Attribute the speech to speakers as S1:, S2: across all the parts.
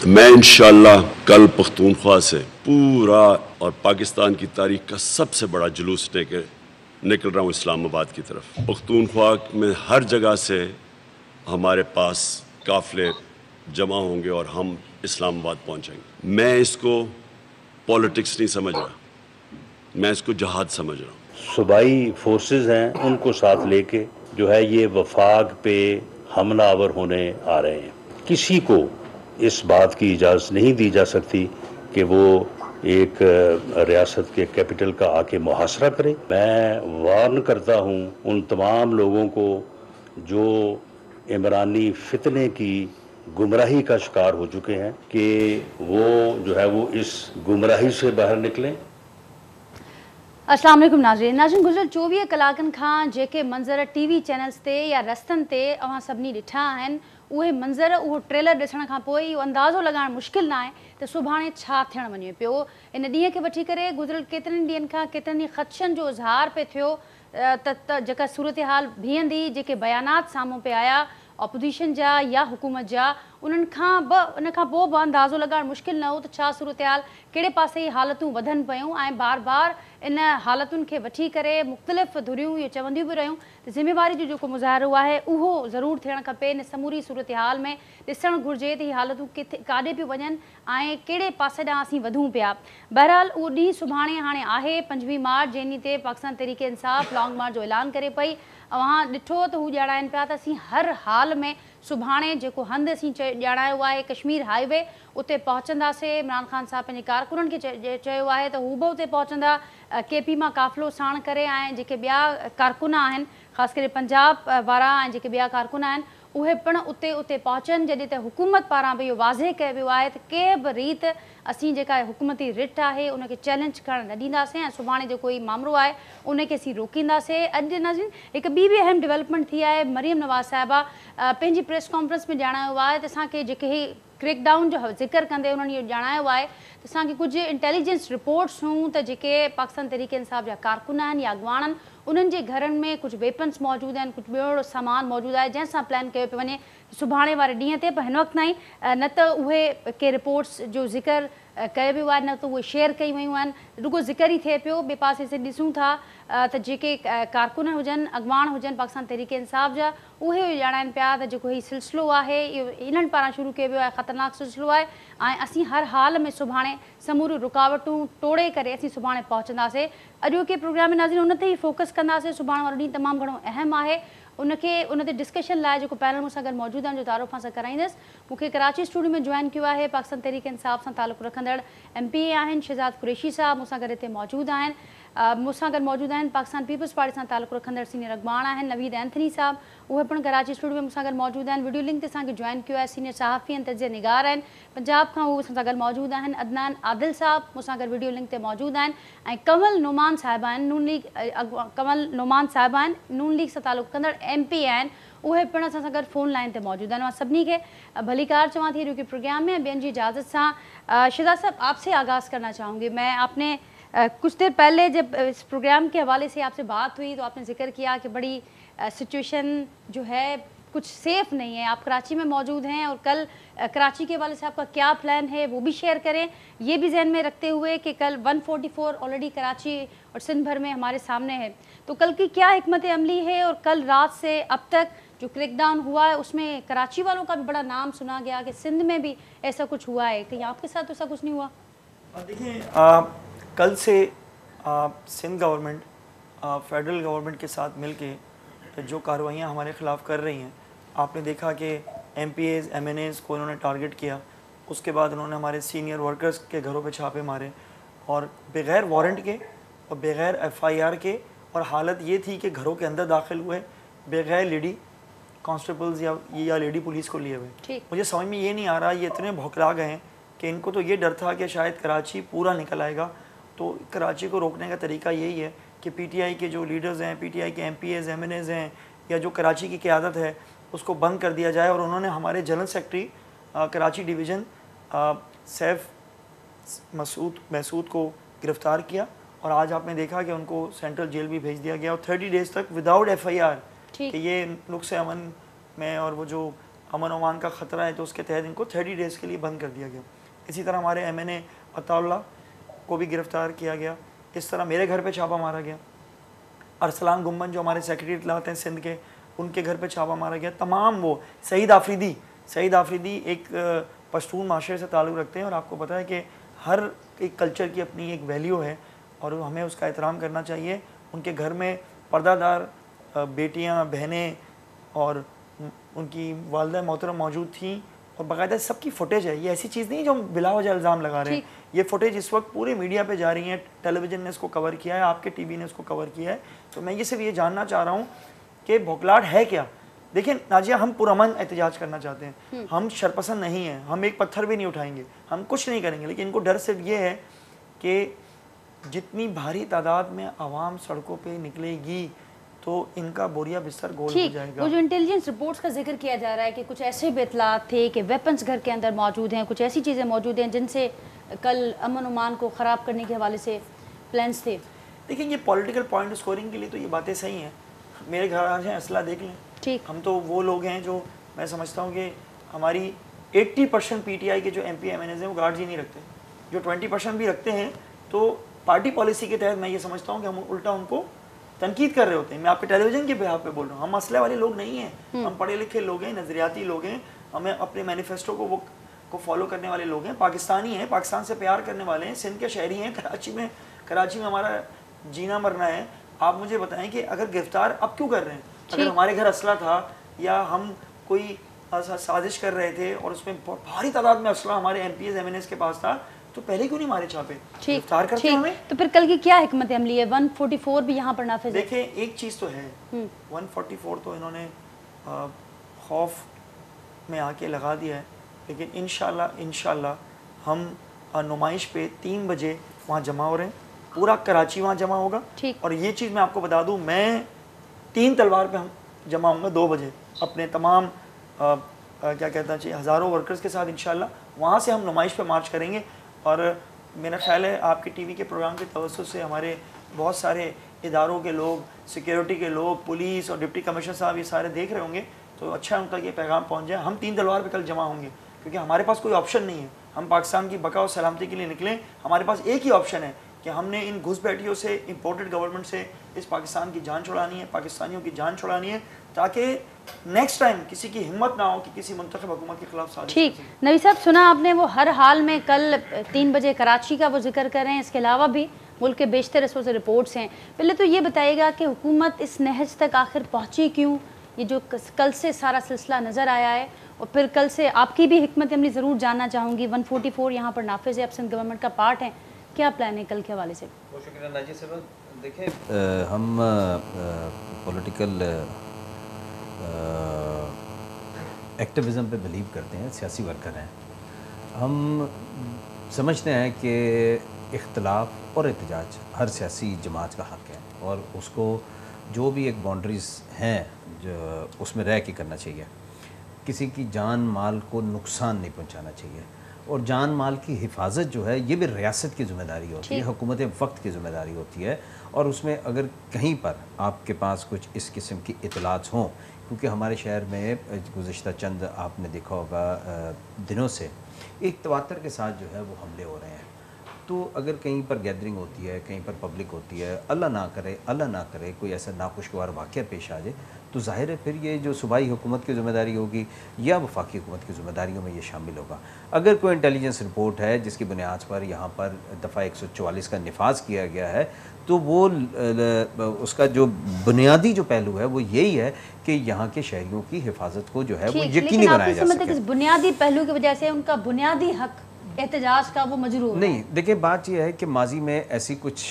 S1: میں انشاءاللہ کل پختونخوا سے پورا اور پاکستان کی تاریخ کا سب سے بڑا جلوس لے کے نکل رہا ہوں اسلام آباد کی طرف۔ پختونخوا میں ہر جگہ سے ہمارے پاس قافلے جمع ہوں گے اور ہم اسلام آباد پہنچیں گے۔ میں اس کو پولیٹکس نہیں سمجھ رہا، میں اس کو جہاد سمجھ رہا ہوں۔
S2: صوبائی فورسز ہیں ان کو ساتھ لے کے جو ہے یہ وفاق پہ حملہ آور ہونے آ رہے ہیں۔ کسی کو اس بات کی اجازت نہیں دی جا سکتی کہ وہ ایک ریاست کے کیپٹل کا آ کے محاصرہ کرے۔ میں وارن کرتا ہوں ان تمام لوگوں کو جو عمرانی فتنے کی گمراہی کا شکار ہو چکے ہیں کہ وہ جو ہے وہ اس گمراہی سے باہر نکلیں۔
S3: السلام علیکم ناظرین گزر 24 کلاکن کھان جے منظر ٹی وی چینلز تے یا رستن تے اوہاں سبنی ڈٹھا ہیں وہ منظر وہ ٹریلر ڈسن کا پوئی وہ اندازو لگان مشکل نہ ہے تو صبحانے چھا تھن ونجے پیو ان ڈींहं کے वठी करे गुज़िरियल केतिरनि ॾींहंनि खां केतिरनि ख़दशनि जो इज़हार पे थियो त जेका सूरत हाल बीहंदी जेके बयानात साम्हूं पे आया ऑपोजिशन जा या हुकूमत जा उन खां पोइ बि अंदाज़ो लॻाइणु मुश्किल न हो त छा सूरत हाल कहिड़े पासे ई हालतूं वधनि पियूं ऐं बार बार इन हालतुनि खे वठी करे मुख़्तलिफ़ धुरियूं इहे चवंदियूं बि रहियूं त ज़िम्मेवारी जो जेको मुज़ाहिरो आहे उहो ज़रूरु थियणु खपे इन समूरी सूरत हाल में ॾिसणु घुरिजे त इहे हालतूं किथे काॾे पियूं वञनि ऐं कहिड़े पासे ॾांहुं असीं वधूं पिया। बहरहाल उहो ॾींहुं सुभाणे हाणे आहे 25 मार्च जंहिं ॾींहं ते पाकिस्तान तहरीक इंसाफ़ लॉन्ग मार्च जो ऐलान करे पई। अवां ॾिठो त हू ॼाणाइनि पिया त असीं हर हाल में सुभाणे जेको हंधि असीं ॼाणायो आहे कश्मीर हाईवे उते पहुचंदासीं। इमरान ख़ान साहब पंहिंजे कारकुननि खे चयो आहे त हू बि उते पहुचंदा KP मां काफ़िलो साण करे ऐं जेके ॿिया कारकुन आहिनि ख़ासि करे पंजाब वारा ऐं जेके ॿिया कारकुन आहिनि उहे पिणु उते पहुचनि जॾहिं त हुकूमत पारां बि इहो वाज़े कयो वियो आहे त कंहिं बि रीत असीं जेका हुकूमती रिट आहे उनखे चैलेंज करणु न ॾींदासीं ऐं सुभाणे जेको ई मामिलो आहे उनखे असीं रोकींदासीं। अॼु नाज़रीन हिकु ॿी बि अहम डेवलपमेंट थी आहे। मरियम नवाज़ साहिबा पंहिंजी प्रेस कॉन्फ्रेंस में ॼाणायो आहे त असांखे जेके ही क्रैकडाउन जो ज़िक्र कंदे उन्हनि इहो ॼाणायो आहे त असांखे कुझु इंटेलिजेंस रिपोर्ट्स हुयूं त जेके पाकिस्तान तहरीक इंसाफ़ जा कारकुन आहिनि या अॻवान आहिनि उन्हनि जे घरनि में कुझु वेपन्स मौजूदु आहिनि कुझु ॿियो सामान मौजूदु आहे जंहिंसां प्लान कयो पियो वञे सुभाणे वारे ॾींहं ते पर हिन वक़्तु ताईं न त उहे के रिपोर्ट्स जो ज़िक्र कयो वियो आहे न त उहे शेयर कई वियूं आहिनि रुगो ज़िक्र ई थिए पियो। ॿिए पासे से ॾिसूं था त जेके कारकुन हुजनि अॻवान हुजनि पाकिस्तान तहरीक इंसाफ़ जा उहे ॼाणाइनि पिया त जेको हीउ सिलसिलो आहे इहो इन्हनि पारां शुरू कयो वियो आहे ख़तरनाक सिलसिलो आहे ऐं असीं हर हाल में सुभाणे समूरियूं रुकावटूं तोड़े करे असीं सुभाणे पहुचंदासीं। अॼोके प्रोग्राम में नाज़रीन उन ते ई फोकस कंदासीं। सुभाणे वारो ॾींहुं तमामु घणो अहम आहे उन ते डिस्कशन लाइ जेको पैनल मूंसां गॾु मौजूदु आहिनि जो तारुफ़ सां कराईंदसि। मूंखे कराची स्टूडियो में जॉइन कयो आहे पाकिस्तान तहरीक इंसाफ़ सां तालुक़ु रखंदड़ MPA आहिनि शहज़ाद कुरैशी साहब मूंसां गॾु हिते मौजूदु आहिनि। मूंसां गॾु मौजूदु आहिनि पाकिस्तान पीपल्स पार्टी सां तालुक़ु रखंदड़ सीनियर अॻवान आहिनि नवीद एंथनी साहब उहे पिणु कराची स्टूडियो में मूंसां गॾु मौजूदु आहिनि। वीडियो लिंक ते असांखे जॉइन कयो आहे सीनियर सहाफ़ी आहिनि तजिया निगार आहिनि पंजाब खां उहे असां सां गॾु मौजूदु आहिनि। अदनान आदिल साहब मूंसां गॾु वीडियो लिंक ते मौजूदु आहिनि ऐं कमल नोमान साहिबा आहिनि नून लीग सां तालुक़ु रखंदड़ MP आहिनि उहे पिणु असां सां गॾु फ़ोन लाइन ते मौजूदु आहिनि। मां सभिनी खे भलीकार चवां थी जो कि प्रोग्राम में ॿियनि जी इजाज़त सां शहज़ाद साहब आपसे आगाज़ करना चाहूँगी। मैं आपने कुछ देर पहले जब इस प्रोग्राम के हवाले से आपसे बात हुई तो आपने जिक्र किया कि बड़ी सिचुएशन जो है कुछ सेफ़ नहीं है। आप कराची में मौजूद हैं और कल कराची के हवाले से आपका क्या प्लान है वो भी शेयर करें ये भी जहन में रखते हुए कि कल 144 ऑलरेडी कराची और सिंध भर में हमारे सामने है तो कल की क्या हिकमत अमली है और कल रात से अब तक जो क्रैकडाउन हुआ है उसमें कराची वालों का भी बड़ा नाम सुना गया कि सिंध में भी ऐसा कुछ हुआ है कहीं आपके साथ ऐसा कुछ नहीं हुआ?
S4: देखिए कल से सिंध गवर्नमेंट फेडरल गवर्नमेंट के साथ मिलके जो कार्रवाइयाँ हमारे ख़िलाफ़ कर रही हैं आपने देखा कि MPAs MNAs को उन्होंने टारगेट किया उसके बाद उन्होंने हमारे सीनियर वर्कर्स के घरों पे छापे मारे और बग़ैर वारंट के और बग़ैर FIR के और हालत ये थी कि घरों के अंदर दाखिल हुए बग़ैर लेडी कांस्टेबल्स या लेडी पुलिस को लिए हुए। मुझे समझ में ये नहीं आ रहा ये इतने भौकला गए हैं कि इनको तो ये डर था कि शायद कराची पूरा निकल आएगा तो कराची को रोकने का तरीका यही है कि PTI के जो लीडर्स हैं PTI के MPAs MNAs हैं या जो कराची की क़यादत है उसको बंद कर दिया जाए और उन्होंने हमारे general secretary Karachi division Saif Masood को गिरफ़्तार किया और आज आपने देखा कि उनको सेंट्रल जेल भी भेज दिया गया और 30 डेज़ तक विदाउट FIR कि ये नुक्स अमन में और वो जो अमन ओमान का ख़तरा है, तो उसके तहत इनको 30 डेज़ के लिए बंद कर दिया गया। इसी तरह हमारे MNA अताउल्लाह को भी गिरफ़्तार किया गया। इस तरह मेरे घर पे छापा मारा गया। अरसलान गुम्बन जो हमारे सेक्रेटरी इत्तलात हैं सिंध के, उनके घर पे छापा मारा गया। तमाम वो सईद आफरीदी एक पश्तून माशरे से ताल्लुक़ रखते हैं, और आपको पता है कि हर एक कल्चर की अपनी एक वैल्यू है और हमें उसका एहतराम करना चाहिए। उनके घर में पर्दादार बेटियां, बहनें और उनकी वालिदा मोहतरम मौजूद थी, और बाकायदा सबकी फुटेज है। ये ऐसी चीज़ नहीं जो हम बिला वजह इल्ज़ाम लगा रहे हैं। ये फुटेज इस वक्त पूरे मीडिया पे जा रही है, टेलीविज़न ने इसको कवर किया है, आपके टीवी ने इसको कवर किया है। तो मैं ये सिर्फ ये जानना चाह रहा हूँ कि बौखलाहट है क्या। देखिए नाजिया, हम पुरअमन एहतजाज करना चाहते हैं, हम शरपसंद नहीं हैं, हम एक पत्थर भी नहीं उठाएंगे, हम कुछ नहीं करेंगे, लेकिन इनको डर सिर्फ ये है कि जितनी भारी तादाद में आवाम सड़कों पे निकलेगी तो इनका बोरिया बिस्तर गोल हो जाएगा।
S3: वो जो इंटेलिजेंस रिपोर्ट्स का जिक्र किया जा रहा है कि कुछ ऐसे भी इत्तलात थे कि वेपन्स घर के अंदर मौजूद हैं, कुछ ऐसी चीज़ें मौजूद हैं जिनसे कल अमन ओमान को ख़राब करने के हवाले से प्लान्स थे।
S4: देखिए, ये पॉलिटिकल पॉइंट स्कोरिंग के लिए तो ये बातें सही हैं। मेरे घर आ जाए, असला देख लें।
S3: ठीक,
S4: हम तो वो लोग हैं जो, मैं समझता हूँ कि हमारी 80% PTI के जो MP MNAs हैं वो गार्ड्स ही नहीं रखते। जो 20% भी रखते हैं तो पार्टी पॉलिसी के तहत मैं ये समझता हूँ कि हम उल्टा उनको तनकीद कर रहे होते हैं। मैं आपके टेलीविजन के बिहाफ पे बोल रहा हूँ। हम मसले वाले लोग नहीं हैं, हम पढ़े लिखे लोग हैं, नज़रियाती लोग हैं, हमें अपने मैनिफेस्टो को फॉलो करने वाले लोग हैं, पाकिस्तानी हैं, पाकिस्तान से प्यार करने वाले हैं, सिंध के शहरी हैं, कराची में हमारा जीना मरना है। आप मुझे बताएं कि अगर गिरफ्तार अब क्यों कर रहे हैं? अगर हमारे घर असला था या हम कोई साजिश कर रहे थे और उसमें भारी तादाद में असला हमारे MPs MNAs के पास था, तो पहले क्यों नहीं मारे छापे? गिरफ्तार करते हमें।
S3: तो फिर कल की क्या हिकमत अमली है? 144 भी यहाँ पर नाफिज है।
S4: देखिए, एक चीज़ तो है, 144 तो इन्होंने खौफ में आके लगा दिया है, लेकिन इंशाल्लाह हम नुमाइश पे 3 बजे वहाँ जमा हो रहे हैं। पूरा कराची वहाँ जमा होगा। और ये चीज़ मैं आपको बता दूँ, मैं 3 तलवार पे हम जमा होंगे 2 बजे अपने तमाम क्या कहता चाहिए हज़ारों वर्कर्स के साथ। इंशाल्लाह वहाँ से हम नुमाइश पे मार्च करेंगे। और मेरा ख्याल है आपकी टीवी के प्रोग्राम के तवज्जुह से हमारे बहुत सारे इदारों के लोग, सिक्योरिटी के लोग, पुलिस और डिप्टी कमिश्नर साहब ये सारे देख रहे होंगे, तो अच्छा उन तक ये पैगाम पहुँच जाए। हम 3 तलवार पे कल जमा होंगे, क्योंकि हमारे पास कोई ऑप्शन नहीं है। हम पाकिस्तान की बका और सलामती के लिए निकलें, हमारे पास एक ही ऑप्शन है कि हमने इन घुसपैठियों से, इम्पोर्टेड गवर्नमेंट से इस पाकिस्तान की जान छुड़ानी है, पाकिस्तानियों की जान छुड़ानी है, ताकि नेक्स्ट टाइम किसी की हिम्मत ना हो कि किसी मुंतखब हुकूमत के खिलाफ साजिश।
S3: ठीक, नबी साहब सुना आपने, वो हर हाल में कल 3 बजे कराची का वो जिक्र कर रहे हैं। इसके अलावा भी मुल्क के बेशतर हिस्सों से रिपोर्ट्स हैं। पहले तो ये बताइएगा कि हुकूमत इस नहज तक आखिर पहुँची क्यों? ये जो कल से सारा सिलसिला नज़र आया है, और फिर कल से आपकी भी हिकमत अमली ज़रूर जानना चाहूँगी। 144 यहाँ पर नाफिज है, अब सिंध गवर्नमेंट का पार्ट है, क्या प्लान है कल के हवाले से?
S5: बहुत शुक्रिया नाजी साहब। देखिए, हम पॉलिटिकल एक्टिविज़म पे बिलीव करते हैं, सियासी वर्कर हैं। हम समझते हैं कि इख्तलाफ और एहतजाज हर सियासी जमात का हक़ है, और उसको जो भी एक बाउंड्रीज़ हैं जो उसमें रह के करना चाहिए। किसी की जान माल को नुकसान नहीं पहुंचाना चाहिए, और जान माल की हिफाजत जो है ये भी रियासत की ज़िम्मेदारी होती है, हुकूमत वक्त की ज़िम्मेदारी होती है। और उसमें अगर कहीं पर आपके पास कुछ इस किस्म की इतलात हों, क्योंकि हमारे शहर में गुज़िश्ता चंद आपने देखा होगा दिनों से एक तवातर के साथ जो है वो हमले हो रहे हैं, तो अगर कहीं पर गैदरिंग होती है, कहीं पर पब्लिक होती है, अल्लाह ना करे कोई ऐसा नाखुशगवार वाक़या पेश आ जाए, तो ज़ाहिर है फिर ये जो सूबाई हुकूमत की ज़िम्मेदारी होगी या वफाकी हुकूमत की ज़िम्मेदारियों में ये शामिल होगा। अगर कोई इंटेलिजेंस रिपोर्ट है जिसकी बुनियाद पर यहाँ पर दफ़ा 144 का निफाज किया गया है, तो वो उसका जो बुनियादी जो पहलू है वो यही है कि यहाँ के शहरियों की हिफाजत को जो है वो यकीनी बनाया जा सके।
S3: इस बुनियादी पहलू की वजह से उनका बुनियादी हक एहतजाज का वो मजरूर
S5: नहीं। देखिए, बात यह है कि माजी में ऐसी कुछ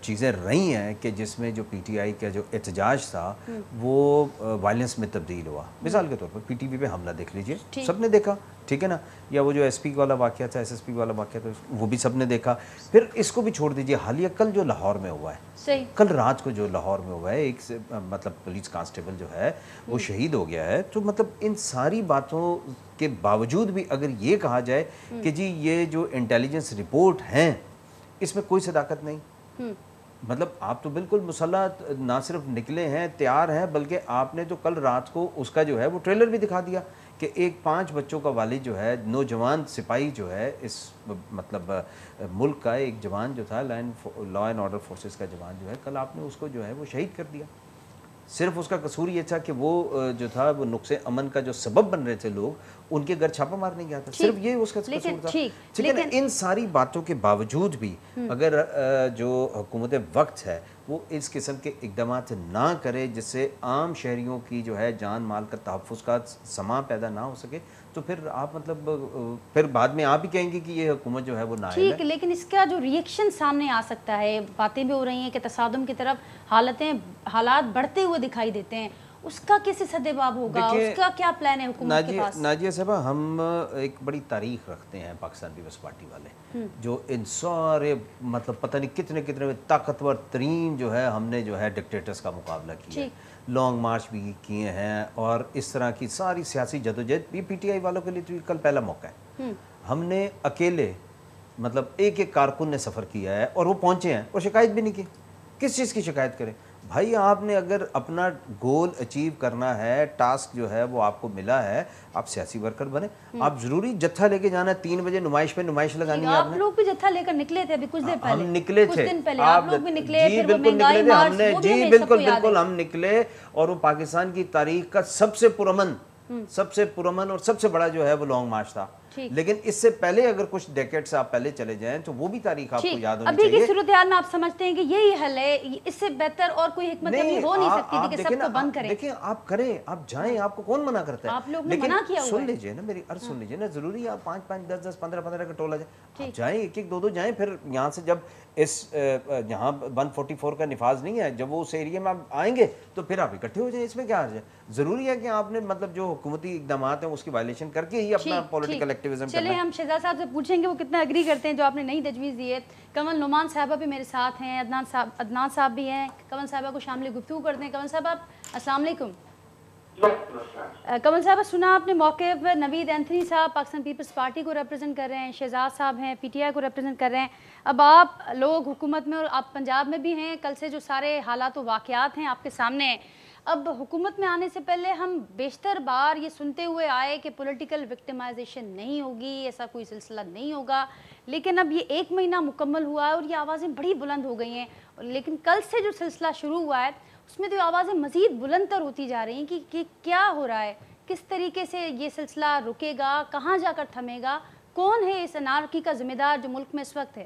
S5: चीज़ें रही हैं कि जिसमें जो PTI का जो एहतजाज था वो वायलेंस में तब्दील हुआ। मिसाल के तौर पर PTV पे हमला देख लीजिए, सबने देखा, ठीक है ना, या वो जो SP वाला वाक़या था, SSP वाला वाक़या था, वो भी सबने देखा। फिर इसको भी छोड़ दीजिए, हालिया कल जो लाहौर में हुआ है, कल रात को जो लाहौर में हुआ है, एक मतलब पुलिस कांस्टेबल जो है वो शहीद हो गया है। तो मतलब इन सारी बातों के बावजूद भी अगर ये कहा जाए कि जी ये जो इंटेलिजेंस रिपोर्ट हैं इसमें कोई सदाकत नहीं, मतलब आप तो बिल्कुल मुसल्लह ना सिर्फ निकले हैं, तैयार हैं, बल्कि आपने तो कल रात को उसका जो है वो ट्रेलर भी दिखा दिया کہ ایک 5 بچوں کا والد جو ہے نوجوان سپاہی جو ہے اس مطلب ملک کا ایک جوان جو تھا لا اینڈ آرڈر فورسز کا جوان جو ہے کل آپ نے اس کو جو ہے وہ شہید کر دیا. صرف اس کا قصور یہ تھا کہ وہ جو تھا وہ نقص امن کا جو سبب بن رہے تھے لوگ ان کے گھر چھاپا مارنے گیا تھا, صرف یہ اس کا قصور تھا. لیکن ان ساری باتوں کے باوجود بھی اگر جو حکومت وقت ہے وہ اس قسم کے اقدامات نہ کرے جس سے عام شہریوں کی جو ہے جان مال کا تحفظ کا سما پیدا نہ ہو سکے, تو پھر آپ مطلب پھر بعد میں آپ ہی کہیں گے کہ یہ حکومت جو ہے وہ نااہل ہے.
S3: ٹھیک, لیکن اس کا جو ریئیکشن سامنے آ سکتا ہے, باتیں بھی ہو رہی ہیں کہ تصادم کی طرف حالات بڑھتے ہوئے دکھائی دیتے ہیں, اس کا کیسے سدباب ہوگا, اس کا کیا پلان ہے حکومت کے پاس؟
S5: ناجیہ صاحبہ, ہم ایک بڑی تاریخ رکھتے ہیں پاکستان پیپلز پارٹی والے, جو ان سارے مطلب پتہ نہیں کتنے کتنے طاقتور ترین جو ہے ہم نے جو ہے ڈکٹیٹرز کا مقابلہ کیا ہے, لانگ مارچ بھی کیے ہیں, اور اس طرح کی ساری سیاسی جدوجہد بھی پی ٹی آئی والوں کے لیے تو کل پہلا موقع ہے. ہم نے اکیلے مطلب ایک کارکن نے سفر کیا ہے اور وہ پہنچے ہیں اور شکایت بھی نہیں کی. کس چیز کی شکایت کریں بھائی؟ آپ نے اگر اپنا گول اچیو کرنا ہے, ٹاسک جو ہے وہ آپ کو ملا ہے, آپ سیاسی ورکر بنے. آپ ضروری جتھا لے کے جانا ہے 3 بجے نمائش پہ نمائش لگانی ہے.
S3: آپ لوگ بھی جتھا لے کر نکلے تھے ابھی کچھ دیر پہلے.
S5: ہم نکلے تھے,
S3: آپ لوگ بھی نکلے,
S5: جی بالکل نکلے تھے ہم نے, جی بالکل ہم نکلے, اور وہ پاکستان کی تاریخ کا سب سے پرامن اور سب سے بڑا جو ہے وہ لانگ مارچ تھا. لیکن اس سے پہلے اگر کچھ ڈیکیڈز آپ پہلے چلے جائیں تو وہ بھی تاریخ آپ کو یاد ہونی چاہیے.
S3: ابھی کی صورتحال میں آپ سمجھتے ہیں کہ یہی حل ہے, اس سے بہتر اور کوئی حکمت عملی ہو نہیں سکتی تھی کہ سب کو بند کریں؟
S5: دیکھیں آپ کریں, آپ جائیں, آپ کو کون منع کرتا ہے؟
S3: آپ لوگ نے منع کیا ہوا ہے.
S5: سن لیجئے نا میری عرض, سن لیجئے نا, ضروری ہے آپ 5-5 10-10 15-15 کا ٹولہ جائیں, ایک 2 جائیں. پھر یہاں سے جب اس یہاں 144 کا نفاذ نہیں ہے, جب وہ اس ایریے میں آپ آئیں گے تو پھر آپ اکٹھے ہو جائیں, اس میں کیا حرج ہے؟ ضروری ہے کہ آپ نے مطلب جو حکومتی اقدامات ہیں اس کی وائلیشن کر کے ہی اپنا پولیٹیکل ایکٹیویزم کرنا ہے.
S3: چلیں ہم شہزاد صاحب سے پوچھیں گے وہ کتنا ایگری کرتے ہیں جو آپ نے نئی تجویز دی ہے. کمل نعمان صاحبہ بھی میرے ساتھ ہیں, عدنان صاحب بھی ہیں. کمل صاحبہ کو شامل گفتگو کرتے ہیں. کمل صاحب السلام علیکم. کمل صاحب سنا آپ نے موقع پر نوید اینتھنی صاحب پاکستان پیپلز پارٹی کو ریپرزینٹ کر رہے ہیں, شہزاد صاحب ہیں پی ٹی آئی کو ریپرزینٹ کر رہے ہیں. اب آپ لوگ حکومت میں اور آپ پنجاب میں بھی ہیں, کل سے جو سارے حالات و واقعات ہیں آپ کے سامنے ہیں. اب حکومت میں آنے سے پہلے ہم بیشتر بار یہ سنتے ہوئے آئے کہ پولیٹیکل وکٹمائزیشن نہیں ہوگی, ایسا کوئی سلسلہ نہیں ہوگا, لیکن اب یہ 1 مہینہ مکمل ہوا ہے اور یہ آوازیں بڑی بلند ہو گئی ہیں. لیکن کل سے جو سلسلہ شروع ہوا ہے اس میں تو آوازیں مزید بلند تر ہوتی جا رہی ہیں کہ کیا ہو رہا ہے, کس طریقے سے یہ سلسلہ رکے گا, کہاں جا کر تھمے گا, کون ہے اس انارکی کا ذمہ دار جو ملک میں اس وقت ہے؟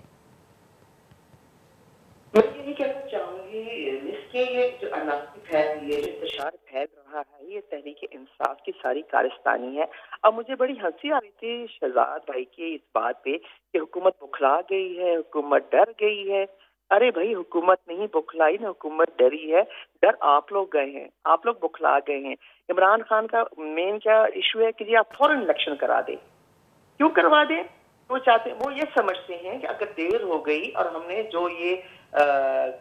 S6: میں یہی کہنا چاہوں گی اس کے یہ جو انارکی پھیل رہی ہے, جو انتشار پھیل رہا ہے, یہ تحریک انصاف کی ساری کارستانی ہے. اب مجھے بڑی ہنسی آ رہی تھی شہزاد بھائی کے اس بات پہ کہ حکومت بکھلا گئی ہے, حکومت ڈر گئی ہے. ارے بھائی حکومت نہیں بکھلائی نہ حکومت ڈری ہے, ڈر آپ لوگ گئے ہیں, آپ لوگ بکھلا گئے ہیں. عمران خان کا مین کیا ایشو ہے کہ جی آپ فوراً الیکشن کرا دیں. کیوں کروا دیں؟ وہ چاہتے ہیں, وہ یہ سمجھتے ہیں کہ اگر دیر ہو گئی اور ہم نے جو یہ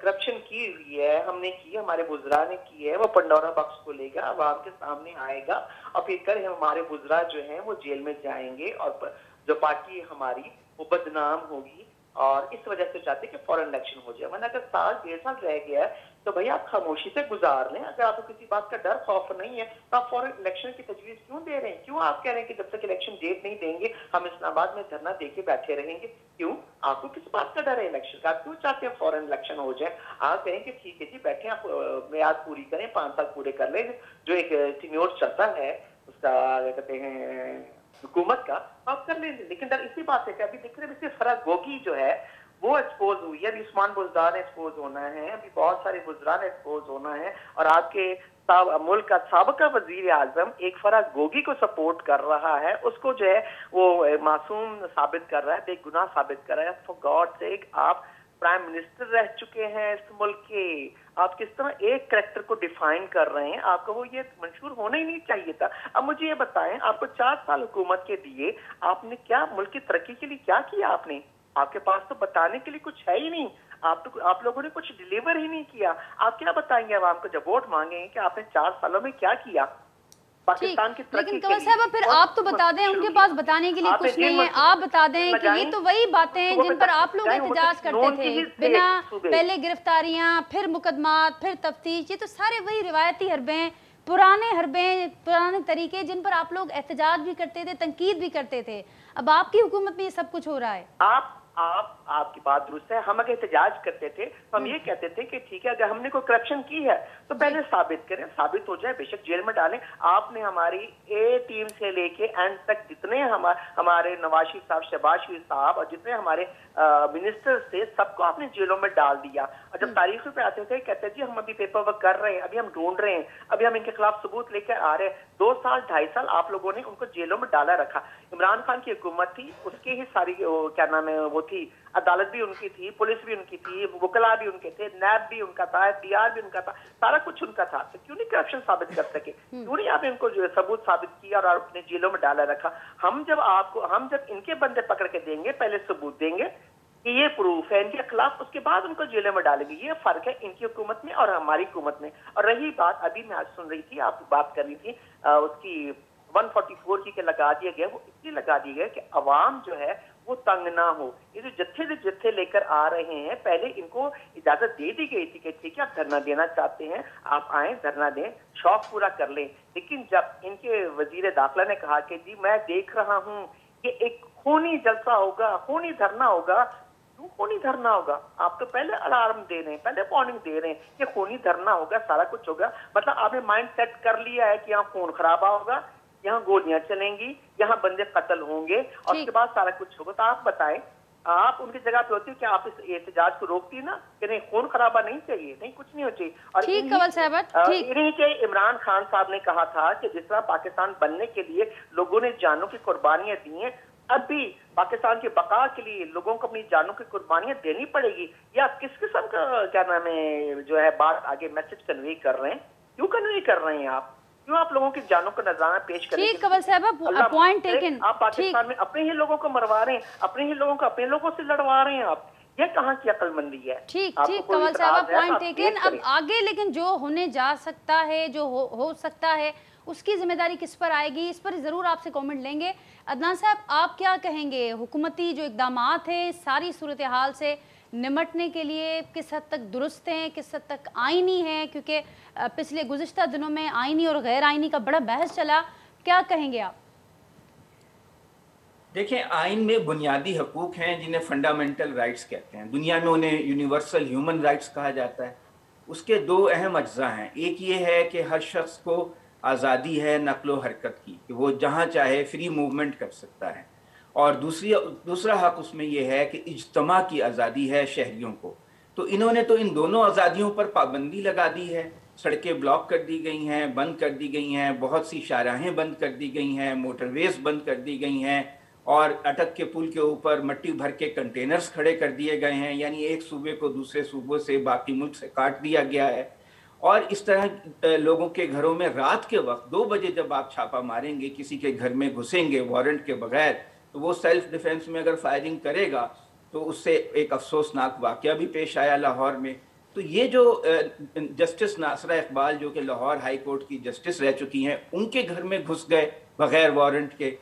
S6: کرپشن کی ہوئی ہے, ہم نے کی, ہمارے وزراء نے کی ہے, وہ پنڈورا باکس کو لے گا, عوام کے سامنے آئے گا اور پھر کل ہمارے وزراء جو ہیں وہ جیل میں جائیں گے اور جو پارٹی ہماری وہ بدنام ہوگی, اور اس وجہ سے چاہتے ہیں کہ فوراً الیکشن ہو جائے. ورنہ اگر 1.5 سال رہ گیا ہے تو بھائی آپ خاموشی سے گزار لیں. اگر آپ کو کسی بات کا ڈر خوف نہیں ہے تو آپ فوراً الیکشن کی تجویز کیوں دے رہے ہیں؟ کیوں آپ کہہ رہے ہیں کہ جب تک الیکشن ڈیٹ نہیں دیں گے ہم اسلام آباد میں دھرنا دے کے بیٹھے رہیں گے؟ کیوں؟ آپ کو کس بات کا ڈر ہے الیکشن کا؟ آپ کیوں چاہتے ہیں فوراً الیکشن ہو جائے؟ آپ کہیں کہ ٹھیک ہے جی بیٹھیں, آپ میعاد پوری کریں, 5 سال پورے کر لیں, جو ایک ٹینیور چلتا ہے اس کا کہتے ہیں حکومت کا, آپ کر لیں. لیکن ڈر اسی بات ہے کہ ابھی دیکھ رہے ہیں فرق گوگی جو ہے وہ ایکسپوز ہوئی ہے, ابھی عثمان بزدار نے ایکسپوز ہونا ہے, ابھی بہت سارے وزراء نے ایکسپوز ہونا ہے, اور آپ کے ملک کا سابقہ وزیر اعظم ایک فرق گوگی کو سپورٹ کر رہا ہے, اس کو جو ہے وہ معصوم ثابت کر رہا ہے, بے گناہ ثابت کر رہا ہے. فار گاڈ سیک, آپ پرائم منسٹر رہ چکے ہیں اس ملک کے, آپ کس طرح ایک کریکٹر کو ڈیفائن کر رہے ہیں؟ آپ کو وہ یہ منشور ہونا ہی نہیں چاہیے تھا. اب مجھے یہ بتائیں, آپ کو 4 سال حکومت کے دیے, آپ نے کیا ملک کی ترقی کے لیے کیا کیا؟ آپ کے پاس تو بتانے کے لیے کچھ ہے ہی نہیں. آپ لوگوں نے کچھ ڈیلیور ہی نہیں کیا. آپ کیا بتائیں گے عوام کو جب ووٹ مانگیں کہ آپ نے 4 سالوں میں کیا کیا پاکستان کی ترقی؟
S3: لیکن کمل صاحب پھر آپ تو بتا دیں, ان کے پاس بتانے کے لیے کچھ نہیں ہے. آپ بتا دیں کہ یہ تو وہی باتیں ہیں جن پر آپ لوگ احتجاج کرتے تھے, بنا پہلے گرفتاریاں, پھر مقدمات, پھر تفتیش, یہ تو سارے وہی روایتی حربے ہیں. पुराने हरबे, पुराने तरीके जिन पर आप लोग एहतजाज भी करते थे, तनकीद भी करते थे, अब आपकी हुकूमत में ये सब कुछ हो रहा है।
S6: आपकी बात दुरुस्त है। हम अगर एहतजाज करते थे तो हम ये कहते थे कि ठीक है, अगर हमने कोई करप्शन की है तो पहले साबित करें, साबित हो जाए बेशक जेल में डालें। आपने हमारी ए टीम से लेके एंड तक जितने हमारे नवाज शरीफ साहब, शहबाज शरीफ साहब और जितने हमारे मिनिस्टर्स थे, सबको आपने जेलों में डाल दिया। और जब तारीखों पे आते थे कहते जी हम अभी पेपर वर्क कर रहे हैं, अभी हम ढूंढ रहे हैं, अभी हम इनके खिलाफ सबूत लेकर आ रहे हैं। 2 साल 2.5 साल आप लोगों ने उनको जेलों में डाला रखा। इमरान खान की हुकूमत थी, उसकी ही सारी क्या नाम है वो थी, अदालत भी उनकी थी, पुलिस भी उनकी थी, वकला भी उनके थे, नैब भी उनका था, एफडीआर भी उनका था, सारा कुछ उनका था। तो क्यों नहीं करप्शन साबित कर सके? क्यों नहीं आपने इनको जो सबूत साबित किया और अपने जेलों में डाला रखा? हम जब इनके बंदे पकड़ के देंगे, पहले सबूत देंगे कि ये प्रूफ है इनके खिलाफ, उसके बाद उनको जेलों में डालेंगे। ये फर्क है इनकी हुकूमत में और हमारी हुकूमत में। और रही बात, अभी मैं आज सुन रही थी, आप बात कर रही थी उसकी 144 की लगा दिया गया, वो इसलिए लगा दिया गया कि अवाम जो है वो तंग ना हो। ये जो जत्थे लेकर आ रहे हैं, पहले इनको इजाजत दे दी गई थी कि ठीक है आप धरना देना चाहते हैं, आप आए धरना दें, शौक पूरा कर लें। लेकिन जब इनके वजीर दाखिला ने कहा कि जी मैं देख रहा हूं कि एक खूनी जलसा होगा, खूनी धरना होगा, क्यों खूनी धरना होगा? आप तो पहले अलार्म दे रहे हैं, पहले वार्निंग दे रहे हैं कि खूनी धरना होगा, सारा कुछ होगा। मतलब आपने माइंड सेट कर लिया है कि यहाँ खून खराबा होगा, यहाँ गोलियां चलेंगी, यहाँ बंदे कत्ल होंगे और उसके बाद सारा कुछ होगा। तो आप बताएं, आप उनकी जगह पे होती क्या आप इस एहतजाज को रोकती ना कि नहीं खून खराबा नहीं चाहिए, नहीं कुछ नहीं हो चाहिए? और
S3: ठीक कंवल साहब,
S6: इन्हीं के इमरान खान साहब ने कहा था कि जिस तरह पाकिस्तान बनने के लिए लोगों ने जानों की कुर्बानियां दी हैं, अब भी पाकिस्तान की बका के लिए लोगों को अपनी जानों की कुर्बानियां देनी पड़ेगी। या किस किस्म का क्या नाम है जो है बात आगे मैसेज कन्वे कर रहे हैं? क्यों कन्वे कर रहे हैं आप? क्यों आप लोगों की जानों का नजराना पेश करें?
S3: ठीक कंवल साहब, पॉइंट टेकन।
S6: आप पाकिस्तान में अपने ही लोगों को मरवा रहे हैं, अपने ही लोगों को अपने लोगों से लड़वा रहे हैं आप। ये कहाँ की अक्लमंदी है?
S3: ठीक कंवल साहब, पॉइंट टेकन। अब आगे लेकिन जो होने जा सकता है, जो हो सकता है, उसकी जिम्मेदारी किस पर आएगी, इस पर ज़रूर आपसे कमेंट लेंगे। अदनान साहब, आप क्या कहेंगे? हुकूमती जो इक़दामात हैं सारी सूरत हाल से निमटने के लिए किस हद तक दुरुस्त हैं, किस हद तक आइनी हैं? क्योंकि पिछले गुज़िश्ता दिनों में आइनी और गैर आइनी का बड़ा बहस चला, क्या कहेंगे आप?
S7: देखें, आइन में बुनियादी हकूक़ हैं जिन्हें फंडामेंटल राइट्स कहते हैं। दुनिया में उन्हें यूनिवर्सल ह्यूमन राइट्स कहा जाता है। उसके 2 अहम अज्जा हैं। एक ये है कि हर शख्स को आज़ादी है नक़्ल व हरकत की, कि वो जहाँ चाहे फ्री मूवमेंट कर सकता है। और दूसरा हक उसमें यह है कि इज्तिमा की आज़ादी है शहरियों को। तो इन्होंने तो इन दोनों आज़ादियों पर पाबंदी लगा दी है। सड़कें ब्लॉक कर दी गई हैं, बंद कर दी गई हैं, बहुत सी शाहराहें बंद कर दी गई हैं, मोटरवेज बंद कर दी गई हैं, और अटक के पुल के ऊपर मिट्टी भर के कंटेनर्स खड़े कर दिए गए हैं। यानी एक सूबे को दूसरे सूबों से, बाकी मुल्क से काट दिया गया है। और इस तरह लोगों के घरों में रात के वक्त 2 बजे जब आप छापा मारेंगे, किसी के घर में घुसेंगे वारंट के बगैर, तो वो सेल्फ डिफेंस में अगर फायरिंग करेगा तो उससे एक अफसोसनाक वाक़या भी पेश आया लाहौर में। तो ये जो जस्टिस नासरा इकबाल जो कि लाहौर हाई कोर्ट की जस्टिस रह चुकी हैं, उनके घर में घुस गए बगैर वारंट के,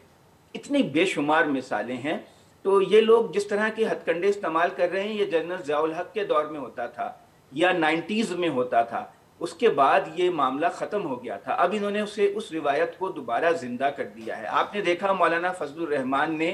S7: इतनी बेशुमार मिसालें हैं। तो ये लोग जिस तरह के हथकंडे इस्तेमाल कर रहे हैं, ये जनरल ज़ियाउल हक के दौर में होता था या 90s में होता था। उसके बाद ये मामला ख़त्म हो गया था। अब इन्होंने उस रिवायत को दोबारा ज़िंदा कर दिया है। आपने देखा मौलाना फजलुर रहमान ने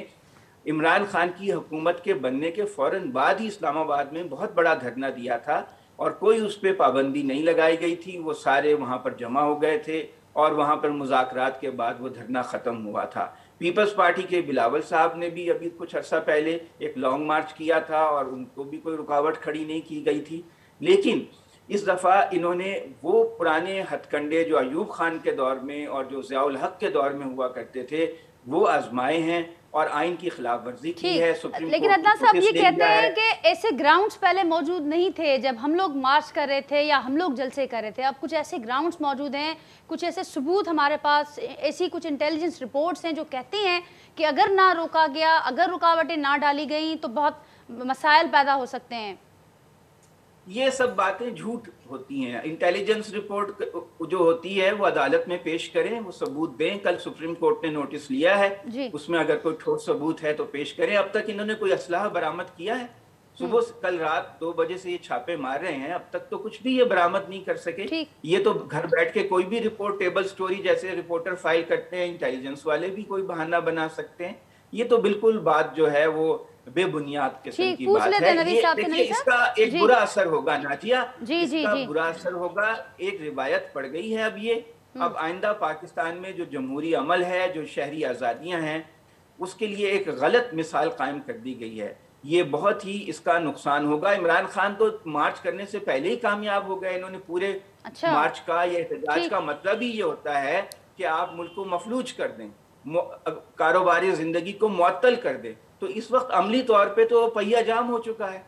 S7: इमरान खान की हुकूमत के बनने के फ़ौरन बाद ही इस्लामाबाद में बहुत बड़ा धरना दिया था और कोई उस पर पाबंदी नहीं लगाई गई थी। वो सारे वहाँ पर जमा हो गए थे और वहाँ पर मुज़ाकरात के बाद वो धरना ख़त्म हुआ था। पीपल्स पार्टी के बिलावल साहब ने भी अभी कुछ अर्सा पहले एक लॉन्ग मार्च किया था और उनको भी कोई रुकावट खड़ी नहीं की गई थी। लेकिन इस दफ़ा इन्होंने वो पुराने हथकंडे जो अयूब खान के दौर में और जो ज़ियाउल हक के दौर में हुआ करते थे वो आजमाए हैं और आइन की खिलाफ वर्जी की है।
S3: लेकिन अदनान साहब ये कहते हैं कि ऐसे ग्राउंड्स पहले मौजूद नहीं थे जब हम लोग मार्च कर रहे थे या हम लोग जलसे कर रहे थे। अब कुछ ऐसे ग्राउंड्स मौजूद हैं, कुछ ऐसे सबूत हमारे पास, ऐसी कुछ इंटेलिजेंस रिपोर्ट्स हैं जो कहती हैं कि अगर ना रोका गया, अगर रुकावटें ना डाली गई तो बहुत मसाइल पैदा हो सकते हैं।
S7: ये सब बातें झूठ होती हैं। इंटेलिजेंस रिपोर्ट जो होती है वो अदालत में पेश करें, वो सबूत दें। कल सुप्रीम कोर्ट ने नोटिस लिया है, उसमें अगर कोई ठोस सबूत है तो पेश करें। अब तक इन्होंने कोई असलाह बरामद किया है? صبح کل رات 2 بجے سے یہ چھاپے مار رہے ہیں، اب تک تو کچھ بھی یہ برآمد نہیں کر سکے. یہ تو گھر بیٹھ کے کوئی بھی رپورٹ ٹیبل سٹوری جیسے رپورٹر فائل کرتے ہیں، انٹیلیجنس والے بھی کوئی بہانہ بنا سکتے ہیں. یہ تو بالکل بات جو ہے وہ بے بنیاد قسم کی بات ہے. دیکھیے اس کا ایک برا اثر ہوگا ناجیہ، اس کا برا اثر ہوگا. ایک روایت پڑ گئی ہے اب آئندہ پاکستان میں جو جمہوری عمل ہے، جو شہری آزادیاں ہیں، اس کے لیے ایک غلط مثال قائم کر دی گئی ہے. یہ بہت ہی اس کا نقصان ہوگا. عمران خان تو مارچ کرنے سے پہلے ہی کامیاب ہو گئے. انہوں نے پورے مارچ کا یا احتجاج کا مطلب ہی یہ ہوتا ہے کہ آپ ملک کو مفلوج کر دیں، کاروباری زندگی کو معطل کر دیں. تو اس وقت عملی طور پہ تو پہیہ جام ہو چکا ہے،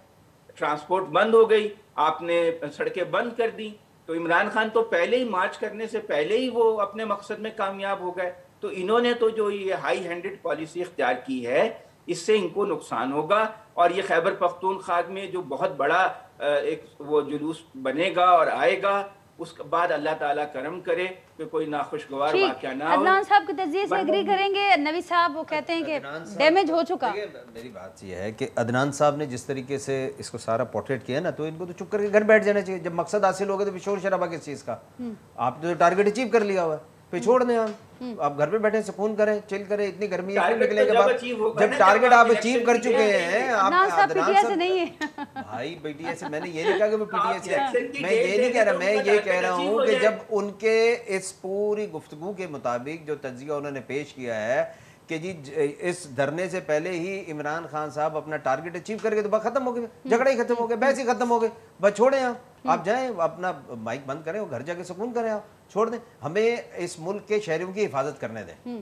S7: ٹرانسپورٹ بند ہو گئی، آپ نے سڑکیں بند کر دی. تو عمران خان تو پہلے ہی مارچ کرنے سے پہلے ہی وہ اپنے مقصد میں کامیاب ہو گئے. تو انہوں نے تو جو یہ ہائی ہینڈڈ پالیسی اختیار کی ہے، اس سے ان کو نقصان ہوگا. اور یہ خیبر پختونخوا میں جو بہت بڑا ایک وہ جلوس بنے گا اور آئے گا، اس کے بعد اللہ تعالیٰ کرم کرے کہ کوئی ناخوشگوار واقعہ نہ ہو.
S3: عدنان صاحب کے تجزیے سے ایگری کریں گے؟ نوی صاحب وہ کہتے ہیں کہ ڈیمیج ہو چکا.
S5: میری بات یہ ہے کہ عدنان صاحب نے جس طریقے سے اس کو سارا پورٹریٹ کیا نا، تو ان کو تو چپ کر کے گھر بیٹھ جانا چاہیے. جب مقصد حاصل ہو گیا تو شور شرابہ کس چیز کا؟ آپ نے تو ٹارگیٹ اچیو کر لیا ہوا ہے، پھر چھوڑ دیں. آپ گھر پہ بیٹھے سکون کریں، چل کریں. اتنی گرمی ہے نکلنے کے بعد جب ٹارگیٹ آپ اچیو کر چکے ہیں.
S3: عدنان صاحب پی ٹی آئی سے نہیں ہے
S5: بھائی. پی ٹی آئی سے میں نے یہ نہیں کہا کہ وہ پی ٹی آئی سے ہے، میں یہ نہیں کہہ رہا. میں یہ کہہ رہا ہوں کہ جب ان کے اس پوری گفتگو کے مطابق جو تجزیہ انہوں نے پیش کیا ہے کہ جی اس دھرنے سے پہلے ہی عمران خان صاحب اپنا ٹارگیٹ اچیو کر گئے، تو بس ختم ہو گئے، جھگڑے ہی ختم ہو گئے، بحث ہی ختم ہو گئے. بس چھوڑیں آپ جائیں اپنا مائک بند کریں اور گھر جا کے سکون کریں. آپ چھوڑ دیں. ہمیں اس ملک کے شہریوں کی حفاظت کرنے دیں،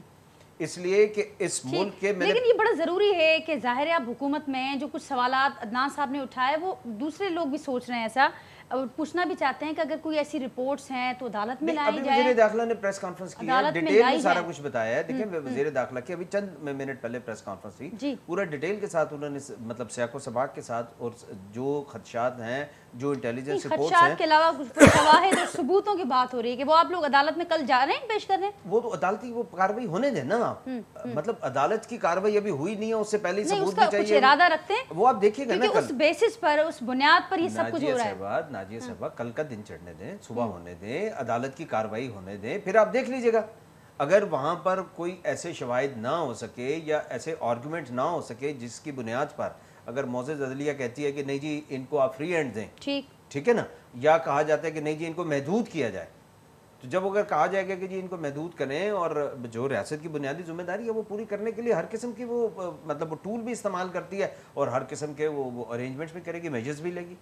S5: اس لیے کہ اس ملک کے
S3: لیکن یہ بڑا ضروری ہے کہ ظاہر ہے اب حکومت میں جو کچھ سوالات عدنان صاحب نے اٹھائے وہ دوسرے لوگ بھی سوچ رہے ہیں ایسا، اور پوچھنا بھی چاہتے ہیں کہ اگر کوئی ایسی رپورٹس ہیں تو عدالت میں لائی جائے.
S5: وزیر داخلہ نے پریس کانفرنس کی ہے، ڈیٹیل میں سارا کچھ بتایا ہے. دیکھیں وزیر داخلہ کی ابھی چند منٹ پہلے پریس کانفرنس تھی، پورا ڈیٹیل کے ساتھ انہوں نے مطلب سیاق و سباق کے ساتھ، اور جو خدشات ہیں، جو انٹیلیجنس رپورٹس ہیں،
S3: خدشات کے علاوہ کچھ شواہد اور ثبوتوں کی بات ہو رہی ہے کہ وہ آپ لوگ عدالت میں کل جا رہے ہیں پیش کرنے.
S5: وہ تو عدالتی وہ کاروائی ہونے دیں نا. مطلب عدالت کی کاروائی ابھی ہوئی نہیں ہے، اس سے پہلے ثبوت بھی چاہیے.
S3: ارادہ رکھتے ہیں
S5: وہ آپ دیکھیے گا نا
S3: کیونکہ اس بیسس پر، اس بنیاد پر یہ سب کچھ ہو رہا ہے.
S5: ناجیہ صاحبہ کل کا دن چڑھنے دیں، صبح ہونے دیں، عدالت کی کاروائی ہونے دیں، پھر آپ دیکھ لیجئے گا. اگر وہاں پر کوئی ایسے شواہد نہ ہو سکے یا ایسے آرگومنٹ نہ ہو سکے جس کی بنیاد پر اگر معزز عدلیہ کہتی ہے کہ نہیں جی ان کو آپ فری ہینڈ دیں، ٹھیک ہے نا، یا کہا جاتا ہے کہ نہیں جی ان کو محدود کیا جائے، تو جب اگر کہا جائے گا کہ جی ان کو محدود کریں اور جو ریاست کی بنیادی ذمہ داری ہے وہ پوری کرنے کے لیے ہر قسم کی وہ مطلب وہ ٹول بھی استعمال کرتی ہے اور ہر قسم کے وہ ارینجمنٹس بھی کرے گی، میجرز بھی لے گی.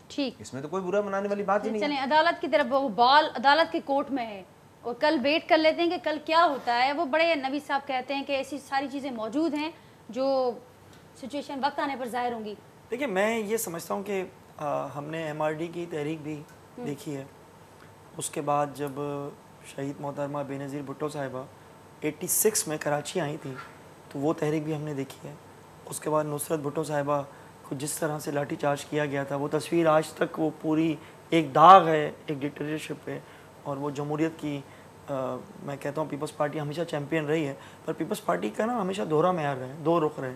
S5: ٹھیک، اس میں تو کوئی برا منانے والی بات ہی نہیں ہے.
S3: چلیں عدالت کی طرف، وہ بال عدالت کے کورٹ میں ہے اور کل ویٹ کر لیتے ہیں کہ کل کیا ہوتا ہے. وہ بڑے نوی صاحب کہتے ہیں کہ ایسی ساری چیزیں موجود ہیں جو سچویشن وقت آنے پر ظاہر ہوں گی.
S4: دیکھیں میں یہ سمجھتا ہوں کہ ہم نے ایم آر ڈی کی تحریک بھی دیکھی ہے. اس کے بعد جب شہید محترمہ بے نظیر بھٹو صاحبہ 86 میں کراچی آئی تھی تو وہ تحریک بھی ہم نے دیکھی ہے. اس کے بعد نصرت بھٹو صاحبہ کو جس طرح سے لاٹھی چارج کیا گیا تھا، وہ تصویر آج تک وہ پوری ایک داغ ہے ایک ڈکٹیٹرشپ پہ. اور وہ جمہوریت کی میں کہتا ہوں پیپلز پارٹی ہمیشہ چیمپئن رہی ہے، پر پیپلز پارٹی کا نا ہمیشہ دوہرا معیار رہے، دو رخ رہے.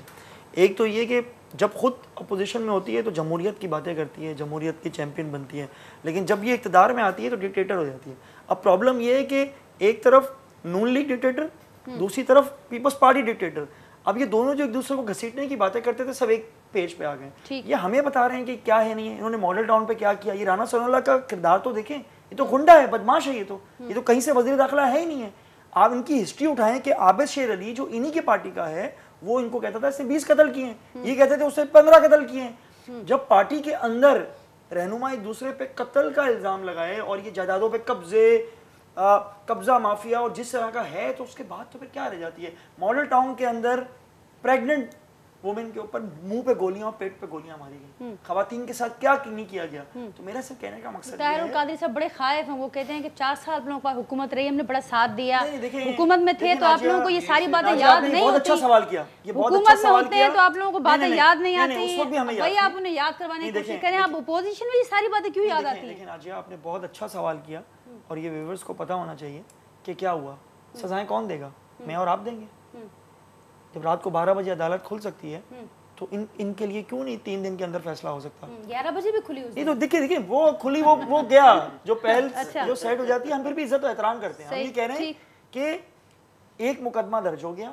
S4: ایک تو یہ کہ جب خود اپوزیشن میں ہوتی ہے تو جمہوریت کی باتیں کرتی ہے، جمہوریت کی چیمپئن بنتی ہے، لیکن جب یہ اقتدار میں آتی ہے تو ڈکٹیٹر ہو جاتی ہے. اب پرابلم یہ ہے کہ ایک طرف نون لیگ ڈکٹیٹر، دوسری طرف پیپلز پارٹی ڈکٹیٹر. اب یہ دونوں جو ایک دوسرے کو گھسیٹنے کی باتیں کرتے تھے سب ایک پیج پہ آ گئے. یہ ہمیں بتا رہے ہیں کہ کیا ہے نہیں ہے. انہوں نے ماڈل ٹاؤن پہ کیا کیا. یہ رانا ثناءاللہ کا کردار تو دیکھیں، یہ تو گنڈا ہے، بدماش ہے. یہ تو کہیں سے وزیر داخلہ ہے ہی نہیں ہے. آپ ان کی ہسٹری اٹھائیں کہ عابد شیر علی جو انہی کی پارٹی کا ہے، وہ ان کو کہتا تھا اس نے 20 قتل کیے ہیں، یہ کہتے تھے اس نے 15 قتل کیے ہیں. جب پارٹی کے اندر رہنما ایک دوسرے پہ قتل کا الزام لگائے اور یہ جائیدادوں پہ قبضہ مافیا اور جس طرح کا ہے، تو اس کے بعد تو پھر کیا رہ جاتی ہے. ماڈل ٹاؤن کے اندر پریگننٹ وومن کے اوپر منہ پہ گولیاں اور پیٹ پہ گولیاں ماری گئی. خواتین کے ساتھ کیا نہیں کیا گیا. تو میرا صرف کہنے کا مقصد
S3: طاہر القادری صاحب بڑے خائف ہیں. وہ کہتے ہیں کہ 4 سال آپ لوگوں کا حکومت رہی، ہم نے بڑا ساتھ دیا، حکومت میں تھے تو آپ لوگوں کو یہ ساری باتیں یاد نہیں ہوتی.
S4: بہت اچھا سوال کیا.
S3: حکومت میں ہوتے ہیں تو آپ لوگوں کو باتیں یاد نہیں آتی. بھائی آپ انہیں یاد کروانے کی کوشش کریں. آپ اپوزیشن میں یہ ساری باتیں کیوں یاد آتی ہیں؟
S4: لیکن آج آپ نے بہت اچھا سوال کیا اور یہ ویورز کو پتا ہونا چاہیے کہ کیا ہوا. سزائیں کون دے گا؟ میں اور آپ دیں گے. جب رات کو 12 بجے عدالت کھل سکتی ہے तो इनके लिए क्यों नहीं 3 दिन के अंदर फैसला हो सकता?
S3: 11 बजे भी खुली उस
S4: नहीं
S3: दिन।
S4: तो देखिए वो खुली, वो गया जो पहल
S3: अच्छा।
S4: जो सेट हो जाती है, हम फिर भी इज्जत और एहतराम करते हैं। हम
S3: सही,
S4: ये कह रहे हैं कि एक मुकदमा दर्ज हो गया,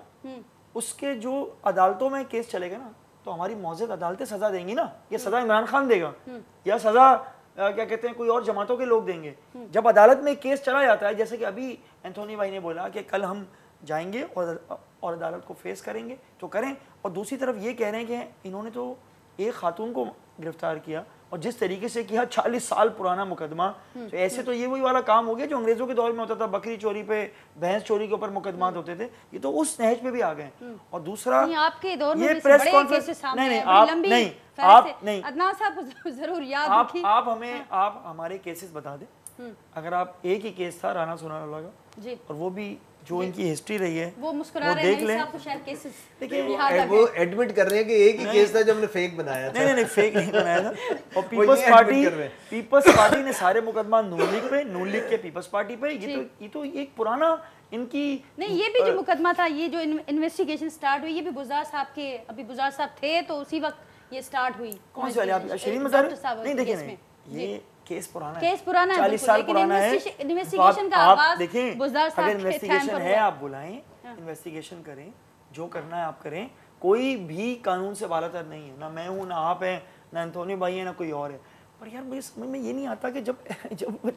S4: उसके जो अदालतों में केस चलेगा ना, तो हमारी मौजूद अदालतें सजा देंगी ना। ये सजा इमरान खान देगा या सजा क्या कहते हैं कोई और जमातों के लोग देंगे? जब अदालत में केस चला जाता है, जैसे कि अभी एंथोनी भाई ने बोला कि कल हम जाएंगे और अदालत को फेस करेंगे, तो करें। और दूसरी तरफ ये कह रहे हैं कि इन्होंने तो एक खातून को गिरफ्तार किया और जिस तरीके से किया, 40 साल पुराना मुकदमा, तो ऐसे तो ये वही वाला काम हो गया जो अंग्रेजों के दौर में होता था, बकरी चोरी पे, भैंस चोरी के ऊपर मुकदमात होते थे, ये तो उस नहज पे भी आ गए। और दूसरा
S3: आपके दौर में
S4: ये
S3: भी
S4: प्रेस
S3: बड़े
S4: कॉन्फ्रेंस,
S3: केसेस सामने
S4: नहीं
S3: आए,
S4: आप
S3: लंबी
S4: नहीं
S3: फहरिस्त
S4: आप
S3: है।
S4: नहीं
S3: अदनान साहब को जरूर याद
S4: आप
S3: रखिए।
S4: आप हमारे केसेस बता दें। अगर आप एक ही केस था राना सोनावाला का
S3: जी,
S4: और वो भी जो इनकी हिस्ट्री रही है
S3: वो मुस्कुरा
S4: वो
S3: रहे
S4: देख
S3: हैं
S4: लें।
S3: साहब को शायद केसेस
S4: देखिए
S3: याद आ
S5: वो
S3: गए।
S5: एडमिट कर रहे हैं कि एक ही केस था जो हमने फेक बनाया था।
S4: नहीं फेक नहीं बनाया था। और
S5: वो ये
S4: पीपल्स पार्टी ने सारे मुकदमा नून लीग पे, नून लीग के पीपल्स पार्टी पे, ये तो एक पुराना इनकी
S3: नहीं, ये भी जो मुकदमा था, ये जो इन्वेस्टिगेशन स्टार्ट हुई, ये भी गुजार साहब के, अभी गुजार साहब थे तो उसी वक्त ये स्टार्ट हुई।
S4: कौन से वाले आप शरीफ मजार? नहीं देखिए, नहीं ये केस पुराना है, 40 साल पुराना है।
S3: इन्वेस्टिगेशन का
S4: आप
S3: आगाज
S4: देखें,
S3: गुजार साहब
S4: अगर
S3: के
S4: इन्वेस्टिगेशन
S3: टाइम पर
S4: है
S3: हुआ।
S4: आप बुलाएं, इन्वेस्टिगेशन करें, जो करना है आप करें। कोई भी कानून से बालातर नहीं है, ना मैं हूँ, ना आप हैं, ना एंथोनी भाई है, ना कोई और है। पर यार मुझे समझ में ये नहीं आता कि जब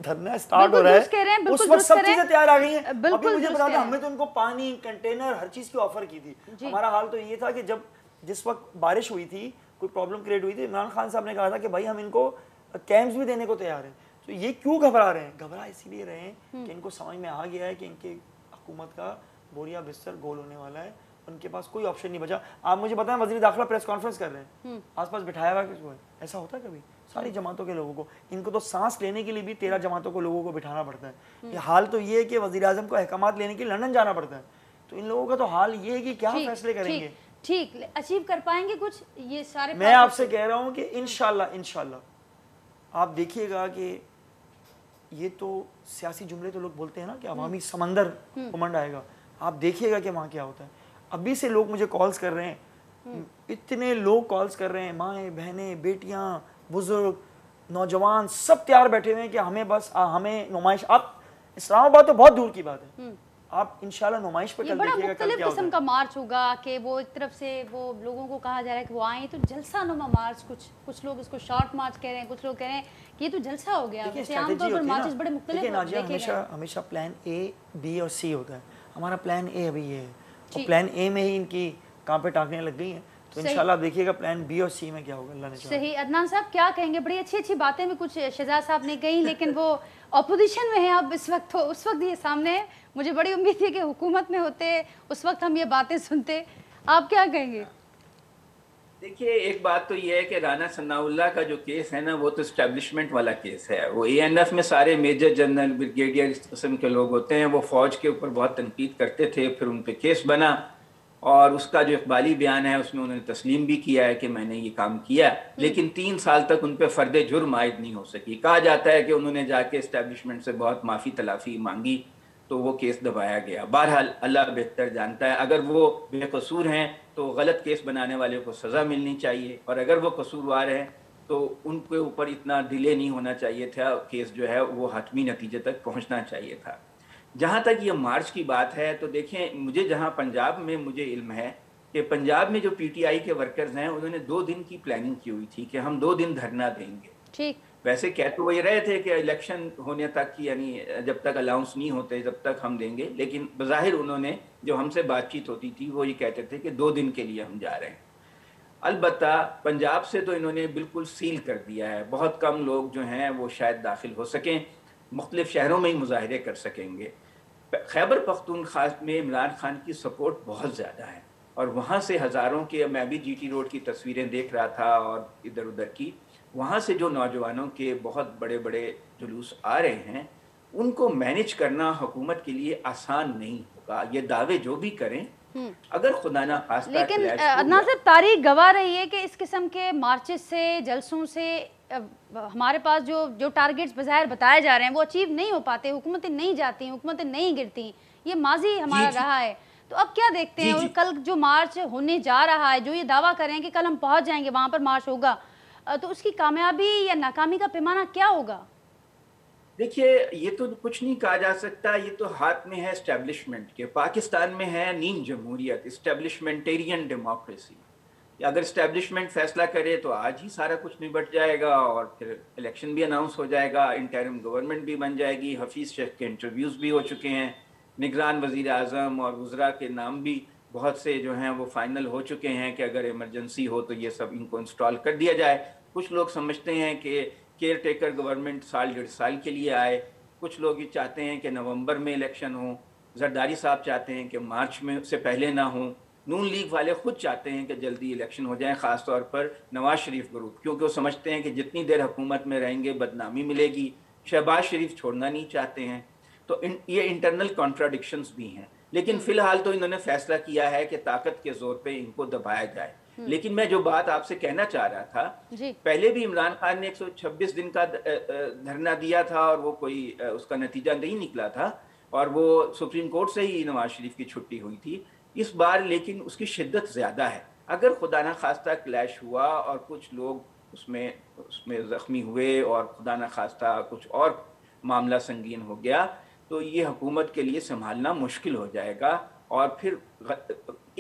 S4: धरना स्टार्ट हो रहा है उस वक्त सब चीजें तैयार आ गई हैं। अभी मुझे बता दें, हमने तो उनको पानी, कंटेनर, हर चीज की ऑफर की थी। हमारा हाल तो ये था कि जब जिस वक्त बारिश हुई थी, कोई प्रॉब्लम क्रिएट हुई थी, इमरान खान साहब ने कहा था कि भाई हम इनको कैंप्स भी देने को तैयार हैं। तो ये क्यों घबरा रहे हैं? घबरा इसीलिए रहे हैं कि इनको समझ में आ गया है कि इनके हुकूमत का बोरिया बिस्तर गोल होने वाला है, उनके पास कोई ऑप्शन नहीं बचा। आप मुझे बताएं, वज़ीर दाखिला प्रेस कॉन्फ्रेंस कर रहे हैं, आसपास बिठाया हुआ किसको है? ऐसा होता है कभी? सारी जमातों के लोगों को, इनको तो सांस लेने के लिए भी 13 जमातों को लोगों को बिठाना पड़ता है। ये हाल तो ये है कि वज़ीर आज़म को अहकामात लेने के लिए लंदन जाना पड़ता है। तो इन लोगों का तो हाल ये है कि क्या फैसले करेंगे।
S3: ठीक, अचीव कर पाएंगे कुछ ये सारे?
S4: मैं आपसे कह रहा हूँ कि इंशाल्लाह आप देखिएगा कि ये तो सियासी जुमले तो लोग बोलते हैं ना कि अवामी समंदर उमंड आएगा। आप देखिएगा कि वहाँ क्या होता है। अभी से लोग मुझे कॉल्स कर रहे हैं, इतने लोग कॉल्स कर रहे हैं, माएँ, बहनें, बेटियाँ, बुजुर्ग, नौजवान, सब तैयार बैठे हुए हैं कि हमें बस हमें नुमाइश। आप इस्लामाबाद तो बहुत दूर की बात है, आप इंशाल्लाह नुमाइश पे कल देखिएगा कल क्या होता है।
S3: का मार्च होगा कि वो एक तरफ से वो लोगों को कहा जा रहा है कि वो आए तो जलसा नुमा मार्च, कुछ लोग इसको शॉर्ट मार्च कह रहे हैं, कुछ लोग कह रहे हैं कि ये तो जलसा हो गया।
S4: देखिए
S3: आमतौर पर मार्चेस बड़े मुख्तलिफ
S4: हमेशा प्लान ए, बी और सी होता है। हमारा प्लान ए अभी ये है और प्लान ए में ही इनकी कहाँ पे टांगने लग गई हैं। तो इंशाल्लाह देखिएगा प्लान बी और सी में क्या होगा, अल्लाह ने चाहा।
S3: सही। अदनान साहब क्या कहेंगे? बड़ी अच्छी बातें भी कुछ शहजाद साहब ने कही, लेकिन वो अपोजिशन में है अब इस वक्त, तो उस वक्त ये सामने है। मुझे बड़ी उम्मीद थी कि हुकूमत में होते उस वक्त हम ये बातें सुनते। आप क्या कहेंगे?
S7: देखिए, एक बात तो ये है कि राना सनाउल्लाह का जो केस है ना, वो तो एस्टेब्लिशमेंट वाला केस है। वो ANF में सारे मेजर जनरल, ब्रिगेडियर, इस किस्म के लोग होते हैं, वो फौज के ऊपर बहुत तनकीद करते थे, फिर उन पर केस बना और उसका जो इकबाली बयान है उसमें उन्होंने तस्लीम भी किया है कि मैंने ये काम किया, लेकिन 3 साल तक उन पर फ़र्द जुर्म आयद नहीं हो सकी। कहा जाता है कि उन्होंने जाके एस्टेब्लिशमेंट से बहुत माफ़ी तलाफ़ी मांगी तो वो केस दबाया गया। बहरहाल अल्लाह बेहतर जानता है, अगर वो बेकसूर हैं तो गलत केस बनाने वाले को सज़ा मिलनी चाहिए, और अगर वो कसूरवार हैं तो उनके ऊपर इतना डिले नहीं होना चाहिए था, केस जो है वो हतमी नतीजे तक पहुँचना चाहिए था। जहाँ तक ये मार्च की बात है तो देखें, मुझे जहाँ पंजाब में मुझे इल्म है कि पंजाब में जो PTI के वर्कर्स हैं उन्होंने 2 दिन की प्लानिंग की हुई थी कि हम 2 दिन धरना देंगे।
S3: ठीक।
S7: वैसे कह तो वही रहे थे कि इलेक्शन होने तक की, यानी जब तक अलाउंस नहीं होते जब तक हम देंगे, लेकिन बज़ाहिर उन्होंने जो हमसे बातचीत होती थी वो ये कहते थे कि 2 दिन के लिए हम जा रहे हैं। अलबत्ता पंजाब से तो इन्होंने बिल्कुल सील कर दिया है। बहुत कम लोग जो हैं वो शायद दाखिल हो सकें, मुख्तलिफ शहरों में ही मुजाहरे कर सकेंगे। खैबर पख्तूनख्वा में इमरान खान की सपोर्ट बहुत ज़्यादा है और वहाँ से हज़ारों के, मैं भी GT रोड की तस्वीरें देख रहा था और इधर उधर की, वहाँ से जो नौजवानों के बहुत बड़े बड़े जुलूस आ रहे हैं, उनको मैनेज करना हुकूमत के लिए आसान नहीं होगा। ये दावे जो भी करें, अगर खुदा ना खास्ता,
S3: लेकिन अदनान साहब तारीख गवाह रही है कि इस किस्म के मार्चेस से, जलसों से हमारे पास जो टारगेट्स बज़ाहिर बताए जा रहे हैं वो अचीव नहीं हो पाते, हुकूमतें नहीं जाती, हुकूमतें नहीं गिरती। ये माजी हमारा रहा है। तो अब क्या देखते हैं, और कल जो मार्च होने जा रहा है, जो ये दावा कर रहे हैं कि कल हम पहुंच जाएंगे, वहां पर मार्च होगा, तो उसकी कामयाबी या नाकामी का पैमाना क्या होगा?
S7: देखिए, ये तो कुछ नहीं कहा जा सकता, ये तो हाथ में है एस्टेब्लिशमेंट के। पाकिस्तान में है नीम जमहूरियत, एस्टेब्लिशमेंटेरियन डेमोक्रेसी। अगर एस्टेब्लिशमेंट फैसला करे तो आज ही सारा कुछ निबट जाएगा और फिर इलेक्शन भी अनाउंस हो जाएगा, इंटरिम गवर्नमेंट भी बन जाएगी। हफीज़ शेख के इंटरव्यूज़ भी हो चुके हैं, निगरान वज़ीर आज़म और वज़रा के नाम भी बहुत से जो हैं वो फाइनल हो चुके हैं कि अगर इमरजेंसी हो तो ये सब इनको इंस्टॉल कर दिया जाए। कुछ लोग समझते हैं कि केयर टेकर गवर्नमेंट साल 1.5 साल के लिए आए, कुछ लोग ये चाहते हैं कि नवंबर में इलेक्शन हो, जरदारी साहब चाहते हैं कि मार्च में से पहले ना हो, नून लीग वाले खुद चाहते हैं कि जल्दी इलेक्शन हो जाए, ख़ास तौर पर नवाज शरीफ ग्रुप, क्योंकि वो समझते हैं कि जितनी देर हुकूमत में रहेंगे बदनामी मिलेगी। शहबाज शरीफ छोड़ना नहीं चाहते हैं। तो ये इंटरनल कॉन्ट्राडिक्शंस भी हैं, लेकिन फ़िलहाल तो इन्होंने फैसला किया है कि ताकत के ज़ोर पे इनको दबाया जाए। लेकिन मैं जो बात आपसे कहना चाह रहा था, पहले भी इमरान खान ने 126 दिन का धरना दिया था और वो कोई उसका नतीजा नहीं निकला था, और वो सुप्रीम कोर्ट से ही नवाज शरीफ की छुट्टी हुई थी। इस बार लेकिन उसकी शिद्दत ज़्यादा है। अगर खुदा न खास्ता क्लैश हुआ और कुछ लोग उसमें ज़ख्मी हुए और खुदा न खास्ता कुछ और मामला संगीन हो गया, तो ये हुकूमत के लिए संभालना मुश्किल हो जाएगा। और फिर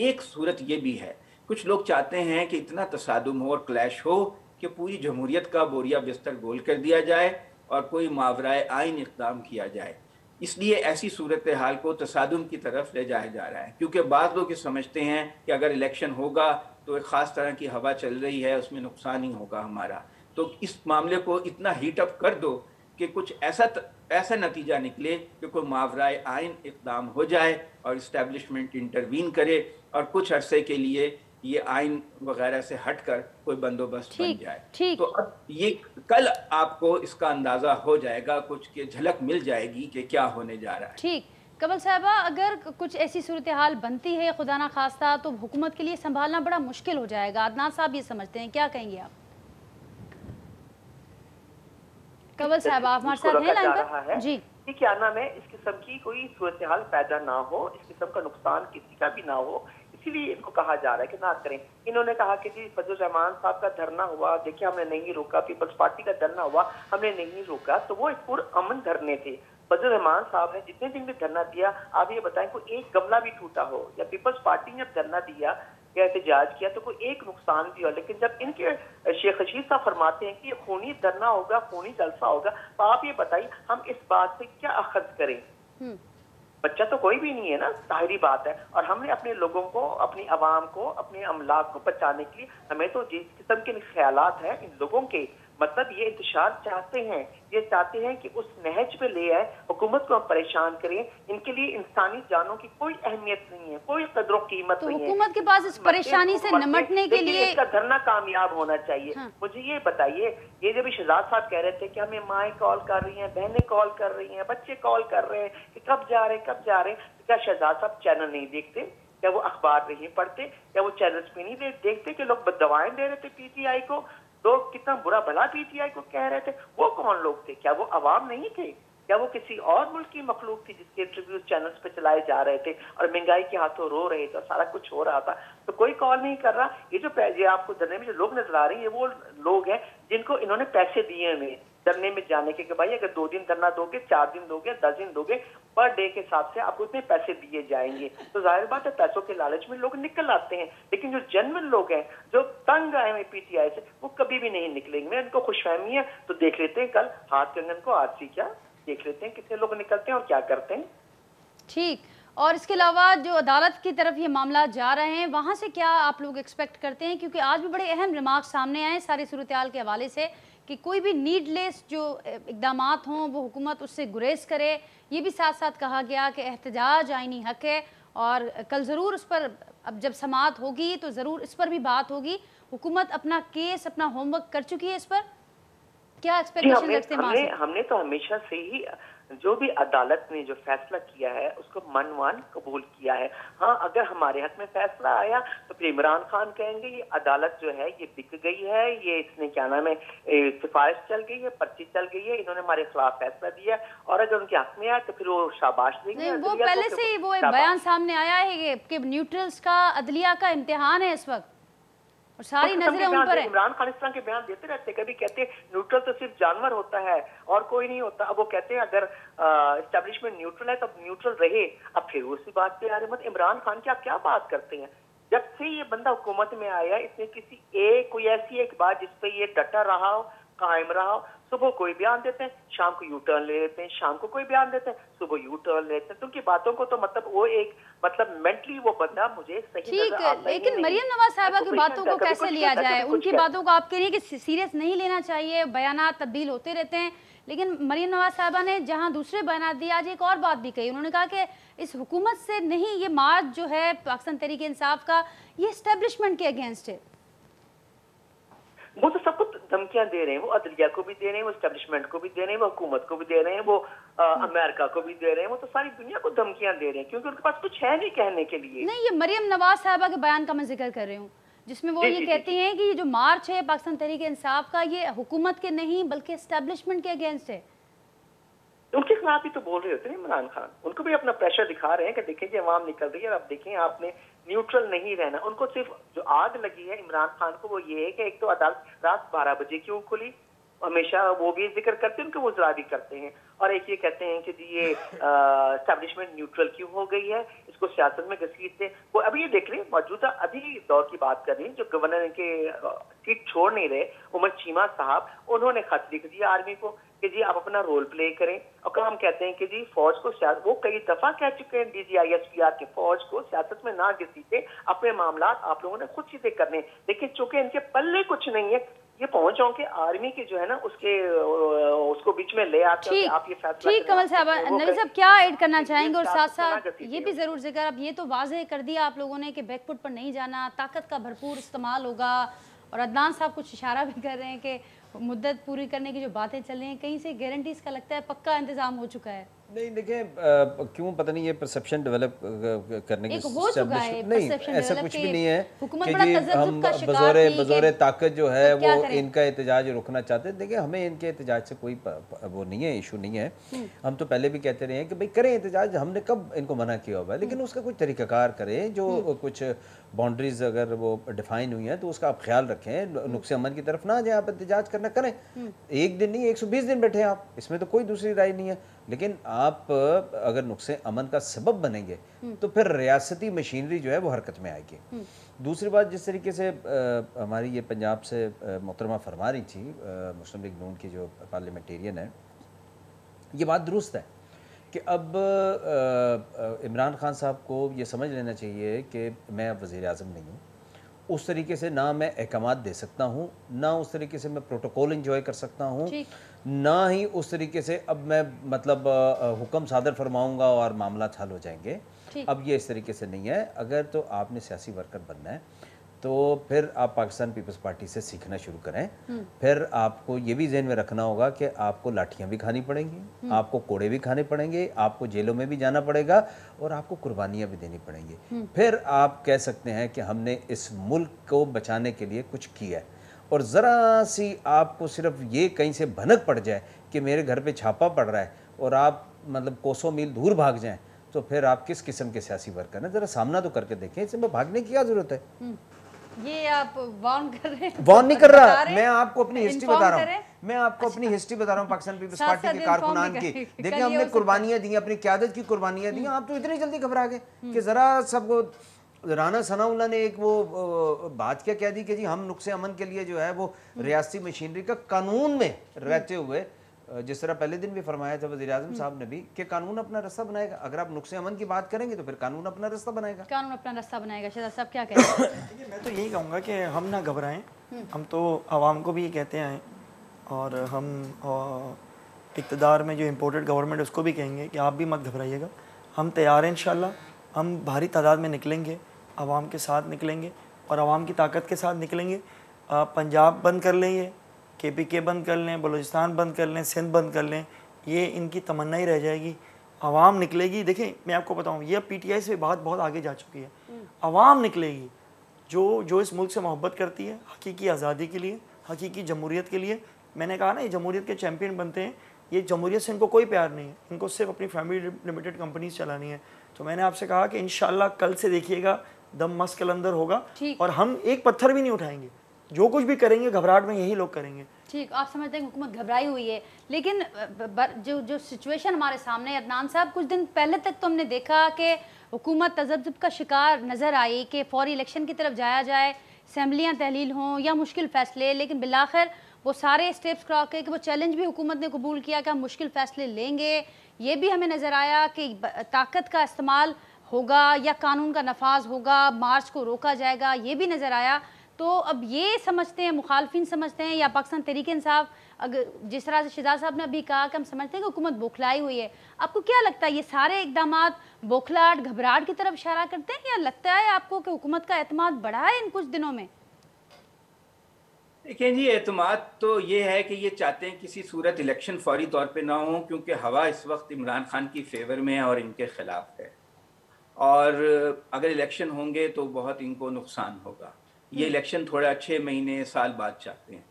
S7: एक सूरत ये भी है, कुछ लोग चाहते हैं कि इतना तसादुम हो और क्लैश हो कि पूरी जमहूरियत का बोरिया बिस्तर गोल कर दिया जाए और कोई मावराए आइन इक़दाम किया जाए। इसलिए ऐसी सूरत हाल को तसादुम की तरफ ले जाया जा रहा है, क्योंकि बाज़ लोग ये समझते हैं कि अगर इलेक्शन होगा तो एक ख़ास तरह की हवा चल रही है, उसमें नुकसान ही होगा हमारा। तो इस मामले को इतना हीट अप कर दो कि कुछ ऐसा नतीजा निकले कि कोई मावराए आइन इक़दाम हो जाए और इस्टेब्लिशमेंट इंटरवीन करे और कुछ अरसे के लिए ये आइन वगैरह से हटकर कोई बंदोबस्त बन जाए। तो अब ये कल आपको इसका अंदाजा हो जाएगा, कुछ की झलक मिल जाएगी कि क्या होने जा रहा है।
S3: ठीक, कमल साहबा, अगर कुछ ऐसी सूरत हाल बनती है खुदा ना खास्ता, तो हुकूमत के लिए संभालना बड़ा मुश्किल हो जाएगा। अदनान साहब ये समझते हैं, क्या कहेंगे आप? कमल साहब आप हमारे साथ हैं लाइन पर? जी,
S6: क्या नाम है, इस किस्म की कोई सूरत हाल पैदा ना हो, इस किस्म का नुकसान किसी का भी ना हो, इसीलिए इनको कहा जा रहा है कि ना करें। इन्होंने कहा कि जी फजल रहमान साहब का धरना हुआ, देखिए हमने नहीं रोका, पीपल्स पार्टी का धरना हुआ, हमने नहीं रोका, तो वो एक पुरअमन धरने थे। फजल रहमान साहब ने जितने दिन भी धरना दिया, आप ये बताएं कोई एक गमला भी टूटा हो, या पीपल्स पार्टी ने धरना दिया या एहतजाज किया तो कोई एक नुकसान भी हो। लेकिन जब इनके शेख रशीद साहब फरमाते हैं कि खूनी धरना होगा, खूनी जलसा होगा, तो आप ये बताइए हम इस बात से क्या अखज़ करें? बच्चा तो कोई भी नहीं है ना, जाहिरी बात है। और हमने अपने लोगों को, अपनी आवाम को, अपने अमलाक को बचाने के लिए हमें तो जिस किस्म के ख्यालात हैं इन लोगों के, मतलब ये इंतशार चाहते हैं, ये चाहते हैं कि उस नहज पे ले आए, हुकूमत को हम परेशान करें। इनके लिए इंसानी जानों की कोई अहमियत नहीं है, कोई कदर कीमत नहीं है।
S3: हुकूमत के पास इस परेशानी से निमटने के लिए
S6: इसका धरना कामयाब होना चाहिए। मुझे ये बताइए, ये जब शहजाद साहब कह रहे थे कि हमें माएँ कॉल कर रही हैं, बहनें कॉल कर रही हैं, बच्चे कॉल कर रहे हैं कि कब जा रहे हैं, कब जा रहे हैं, क्या शहजाद साहब चैनल नहीं देखते? क्या वो अखबार नहीं पढ़ते? क्या वो चैनल्स पे नहीं देखते कि लोग बददवाएं दे रहे थे पीटीआई को, लोग कितना बुरा भला पीटीआई को कह रहे थे? वो कौन लोग थे? क्या वो अवाम नहीं थे? क्या वो किसी और मुल्क की मखलूक थी जिसके इंटरव्यूज चैनल्स पे चलाए जा रहे थे और महंगाई के हाथों रो रहे थे और सारा कुछ हो रहा था? तो कोई कॉल नहीं कर रहा। ये आपको धरने में जो लोग नजर आ रहे हैं, ये वो लोग हैं जिनको इन्होंने पैसे दिए हुए धरने में जाने के, भाई अगर 2 दिन धरना दोगे, 4 दिन दोगे, 10 दिन दोगे, पर डे के हिसाब से आपको इतने पैसे दिए जाएंगे। तो जाहिर बात है पैसों के लालच में लोग निकल आते हैं। लेकिन जो जेन्युइन लोग हैं, जो तंग आए हुए पीटीआई से, वो कभी भी नहीं निकलेंगे। इनको खुशफहमी है तो देख लेते हैं कल हाथ कंगन को आज सी क्या, देख लेते हैं कितने लोग निकलते हैं और क्या करते हैं।
S3: ठीक, और इसके अलावा जो अदालत की तरफ ये मामला जा रहे हैं, वहाँ से क्या आप लोग एक्सपेक्ट करते हैं? क्योंकि आज भी बड़े अहम रिमार्क सामने आए सारी सूरत हाल के हवाले से कि कोई भी नीडलेस जो इक़दामात हों वो हुकूमत उससे गुरेज करे। ये भी साथ साथ कहा गया कि एहतजाज आईनी हक है और कल ज़रूर उस पर, अब जब समाअत होगी तो ज़रूर इस पर भी बात होगी। हुकूमत अपना केस, अपना होमवर्क कर चुकी है इस पर? کیا ایکسپیکٹیشن رکھتے ہیں وہاں سے؟
S6: ہم نے تو ہمیشہ سے ہی جو بھی عدالت نے جو فیصلہ کیا ہے اس کو من قبول کیا ہے. ہاں اگر ہمارے حق میں فیصلہ آیا تو پھر عمران خان کہیں گے یہ عدالت جو ہے یہ بک گئی ہے, یہ اس نے کیا نام ہے سفارش چل گئی ہے, پرچی چل گئی ہے, انہوں نے ہمارے خلاف فیصلہ دیا ہے, اور اگر ان کے حق میں آیا تو پھر وہ شاباش دیں گے.
S3: وہ پہلے سے ہی وہ بیان سامنے آیا ہے کہ نیوٹرلز کا عدلیہ کا امتحان ہے اس وقت, اور ساری نظریں ان پر ہیں.
S6: عمران خان اس طرح کے بیان دیتے رہتے, کبھی کہتے ہیں نیوٹرل تو صرف جانور ہوتا ہے اور کوئی نہیں ہوتا. اب وہ کہتے ہیں اگر اسٹیبلشمنٹ نیوٹرل ہے تو نیوٹرل رہے. اب پھر اسی بات پہ آ رہے, عمران خان کی آپ کیا بات کرتے ہیں؟ جب سے یہ بندہ حکومت میں آیا اس نے کسی کوئی ایسی ایک بات جس پہ یہ ڈٹا رہا ہو, قائم رہا ہو, صبح کوئی بیان دیتے ہیں, شام کو یو ٹرن لے لیتے ہیں, شام کو کوئی بیان دیتے ہیں, صبح یو ٹرن لیتے ہیں. تو ان کی باتوں کو تو مطلب وہ ایک مطلب مینٹلی وہ بندہ مجھے صحیح
S3: ٹھیک ہے, لیکن مریم نواز صاحبہ کی باتوں کو کیسے لیا جائے؟ ان کی باتوں کو آپ کہہ رہی ہیں کہ سیریس نہیں لینا چاہیے, بیانات تبدیل ہوتے رہتے ہیں, لیکن مریم نواز صاحبہ نے جہاں دوسرے بیانات دیے آج ایک اور بات بھی کہی. انہوں نے کہا کہ اس حکومت سے نہیں, یہ مارچ جو ہے پاکستان تحریک انصاف کا یہ اسٹیبلشمنٹ کے اگینسٹ ہے.
S6: وہ تو سب کو دھمکیاں دے رہے ہیں, وہ عدلیہ کو بھی دے رہے ہیں, وہ اسٹیبلشمنٹ کو بھی دے رہے ہیں, وہ حکومت کو بھی دے رہے ہیں, وہ امریکہ کو بھی دے رہے ہیں, وہ تو ساری دنیا کو دھمکیاں دے رہے ہیں کیونکہ ان کے پاس کچھ ہے نہیں کہنے کے لیے.
S3: نہیں, یہ مریم نواز صاحبہ کے بیان کا میں ذکر کر رہی ہوں جس میں وہ یہ کہتی ہیں کہ یہ جو مارچ ہے پاکستان تحریک انصاف کا یہ حکومت کے نہیں بلکہ اسٹیبلشمنٹ کے اگینسٹ ہے.
S6: ان کے خلاف ہی تو بول رہے ہوتے ہیں عمران خان, ان کو بھی اپنا پریشر دکھا رہے ہیں کہ دیکھیں جی عوام نکل رہی ہے, اب دیکھیں آپ نے نیوٹرل نہیں رہنا. ان کو صرف جو آگ لگی ہے عمران خان کو وہ یہ ہے کہ ایک تو عدالت رات 12 بجے کیوں کھلی, ہمیشہ وہ بھی ذکر کرتے ہیں, ان کو وزراء بھی کرتے ہیں, اور ایک یہ کہتے ہیں کہ جی یہ اسٹیبلشمنٹ نیوٹرل کیوں ہو گئی ہے, اس کو سیاست میں گھسیٹتے. وہ ابھی یہ دیکھ لیں موجودہ ابھی دور کی بات کر رہی ہیں, جو گورنر کے سیٹ چھوڑ نہیں رہے عمر چیمہ صاحب, انہوں نے خط لکھ دیا آرمی کو کہ جی آپ اپنا رول پلے کریں. اور ہم کہتے ہیں کہ جی فوج کو وہ کئی دفعہ کہہ چکے ہیں D G I S P R کے فوج کو سیاست میں نہ گھسیٹیں, اپنے معاملات آپ لوگوں نے خود چیزیں کرنے. لیکن چونکہ ان کے پلے کچھ نہیں ہے, یہ پہنچ جاؤں کہ آرمی کی جو ہے نا اس کو بیچ میں لے آتے ہیں آپ یہ فیصلہ.
S3: ٹھیک کمل صاحب, نبی صاحب کیا ایڈ کرنا چاہیں گے؟ اور ساتھ ساتھ یہ بھی ضرور ذکر, اب یہ تو واضح کر دیا آپ لوگوں نے کہ بیک فٹ پر نہیں جانا, طاقت کا بھرپور استعمال ہوگا, اور عدنان صاحب کچھ اشارہ بھی کر رہے ہیں کہ مدت پوری کرنے کی جو باتیں چل رہی ہیں کہیں سے گارنٹیز کا لگتا ہے پکا انتظام ہو چکا ہے.
S5: نہیں دیکھیں کیوں پتہ نہیں یہ پرسیپشن ڈیولپ کرنے کی
S3: نہیں,
S5: ایسا کچھ بھی نہیں ہے کہ جی ہم بزور طاقت جو ہے وہ ان کا احتجاج روکنا چاہتے ہیں. دیکھیں ہمیں ان کے احتجاج سے کوئی وہ نہیں ہے, ایشو نہیں ہے. ہم تو پہلے بھی کہتے رہے ہیں کہ بھئی کریں احتجاج, ہم نے کب ان کو منع کیا ہوا ہے, لیکن اس کا کچھ طریقہ کار کریں, جو کچھ باؤنڈریز اگر وہ ڈیفائن ہوئی ہیں تو اس کا آپ خیال رکھیں, نقص امن کی طرف نہ جائیں. آپ احتجاج کرنا کریں, ایک دن نہیں 120 دن بیٹھے آپ, اس میں تو کوئی دوسری رائے نہیں ہے. لیکن آپ اگر نقص امن کا سبب بنیں گے تو پھر ریاستی مشینری جو ہے وہ حرکت میں آئے گی. دوسری بات, جس طریقے سے ہماری یہ پنجاب سے محترمہ فرما رہی تھی, مسلم لیگ نون کی جو پارلیمنٹیرین ہے, یہ بات درست ہے کہ اب عمران خان صاحب کو یہ سمجھ لینا چاہیے کہ میں اب وزیر اعظم نہیں ہوں. اس طریقے سے نہ میں احکامات دے سکتا ہوں, نہ اس طریقے سے میں پروٹوکول انجوائے کر سکتا ہوں, نہ ہی اس طریقے سے اب میں مطلب حکم صادر فرماؤں گا اور معاملات حل ہو جائیں گے. اب یہ اس طریقے سے نہیں ہے. اگر تو آپ نے سیاسی ورکر بننا ہے تو پھر آپ پاکستان پیپلز پارٹی سے سیکھنا شروع کریں. پھر آپ کو یہ بھی ذہن میں رکھنا ہوگا کہ آپ کو لاٹھیاں بھی کھانی پڑیں گی, آپ کو کوڑے بھی کھانے پڑیں گے, آپ کو جیلوں میں بھی جانا پڑے گا, اور آپ کو قربانیاں بھی دینی پڑیں گی. پھر آپ کہہ سکتے ہیں کہ ہم نے اس ملک کو بچانے کے لیے کچھ کیا ہے. اور ذرا سی آپ کو صرف یہ کہیں سے بھنک پڑ جائے کہ میرے گھر پہ چھاپا پڑ رہا ہے اور آپ مطلب کوسوں میل دور بھاگ جائیں, تو پھر آپ کس قسم کے سیاسی ورکر ہیں؟ ذرا سامنا تو کر کے دیکھیں, اس میں بھاگنے کی کیا ضرورت ہے؟
S3: یہ آپ وارن کر رہے ہیں؟
S5: وارن نہیں کر رہا, میں آپ کو اپنی ہسٹری بتا رہا ہوں, میں آپ کو اپنی ہسٹری بتا رہا ہوں پاکستان پیپلز پارٹی کے کارکنان کی. دیکھیں ہم نے قربانیاں دی, اپنی قیادت کی قربانیاں دی. آپ تو اتنی جلدی گھبرا گئے کہ ذرا سب کو. رانا ثناء اللہ نے ایک وہ بات کیا کہہ دی کہ جی ہم نقص امن کے لیے جو ہے وہ ریاستی مشینری کا قانون میں رہتے ہوئے, جس طرح پہلے دن بھی فرمایا تھا وزیر اعظم صاحب نے بھی کہ قانون اپنا رستہ بنائے گا. اگر آپ نقص امن کی بات کریں گے تو پھر قانون اپنا رستہ بنائے گا.
S3: قانون اپنا رستہ بنائے گا. شہزاد صاحب کیا کہتے ہیں؟
S4: میں تو یہی کہوں گا کہ ہم نہ گھبرائیں, ہم تو عوام کو بھی یہ کہتے ہیں, اور ہم اقتدار میں جو امپورٹڈ گورنمنٹ اس کو بھی کہیں گے کہ آپ بھی مت گھبرائیے گا. ہم تیار ہیں انشاءاللہ, ہم بھاری تعداد میں نکلیں گے, عوام کے ساتھ نکلیں گے اور عوام کی طاقت کے ساتھ نکلیں گے. پنجاب بند کر لیں, یہ KPK बंद कर लें, बलूचिस्तान बंद कर लें, सिंध बंद कर लें, ये इनकी तमन्ना ही रह जाएगी। आवाम निकलेगी। देखिए मैं आपको बताऊं, ये PTI से बात बहुत आगे जा चुकी है। आवाम निकलेगी जो इस मुल्क से मोहब्बत करती है, हकीकी आज़ादी के लिए, हकीकी जमहूरियत के लिए। मैंने कहा ना, ये जमहूरियत के चैम्पियन बनते हैं। ये जमहूरियत से इनको कोई प्यार नहीं है, इनको सिर्फ अपनी फैमिली लिमिटेड कंपनीज चलानी है। तो मैंने आपसे कहा कि इंशाल्लाह कल से देखिएगा दम मस्क कलंदर होगा, और हम एक पत्थर भी नहीं उठाएंगे। जो कुछ भी करेंगे घबराहट में यही लोग करेंगे।
S3: ठीक, आप समझते हैं कि हुकूमत घबराई हुई है, लेकिन जो सिचुएशन हमारे सामने है अदनान साहब, कुछ दिन पहले तक तो हमने देखा कि हुकूमत तजब्जुब का शिकार नज़र आई कि फौरी इलेक्शन की तरफ जाया जाए, असम्बलियाँ तहलील हों या मुश्किल फ़ैसले, लेकिन बिलाखिर वो सारे स्टेप्स क्रॉस के कि वो चैलेंज भी हुकूमत ने कबूल किया कि हम मुश्किल फ़ैसले लेंगे। ये भी हमें नज़र आया कि ताकत का इस्तेमाल होगा या कानून का नफाज होगा, मार्च को रोका जाएगा, ये भी नज़र आया। तो अब ये समझते हैं, मुखालफिन समझते हैं या पाकिस्तान तहरीक इंसाफ, अगर जिस तरह से शहजाद साहब ने अभी कहा कि हम समझते हैं कि हुकूमत बौखलाई हुई है, आपको क्या लगता है ये सारे इकदाम बौखलाहट, घबराहट की तरफ इशारा करते हैं, या लगता है आपको कि हुकूमत का एतमाद बढ़ा है इन कुछ दिनों में?
S7: देखिए जी, एतमाद तो ये है कि ये चाहते हैं किसी सूरत इलेक्शन फौरी तौर पे ना हो, क्योंकि हवा इस वक्त इमरान खान की फेवर में है और इनके ख़िलाफ़ है, और अगर इलेक्शन होंगे तो बहुत इनको नुकसान होगा। ये इलेक्शन थोड़ा 6 महीने साल बाद चाहते हैं,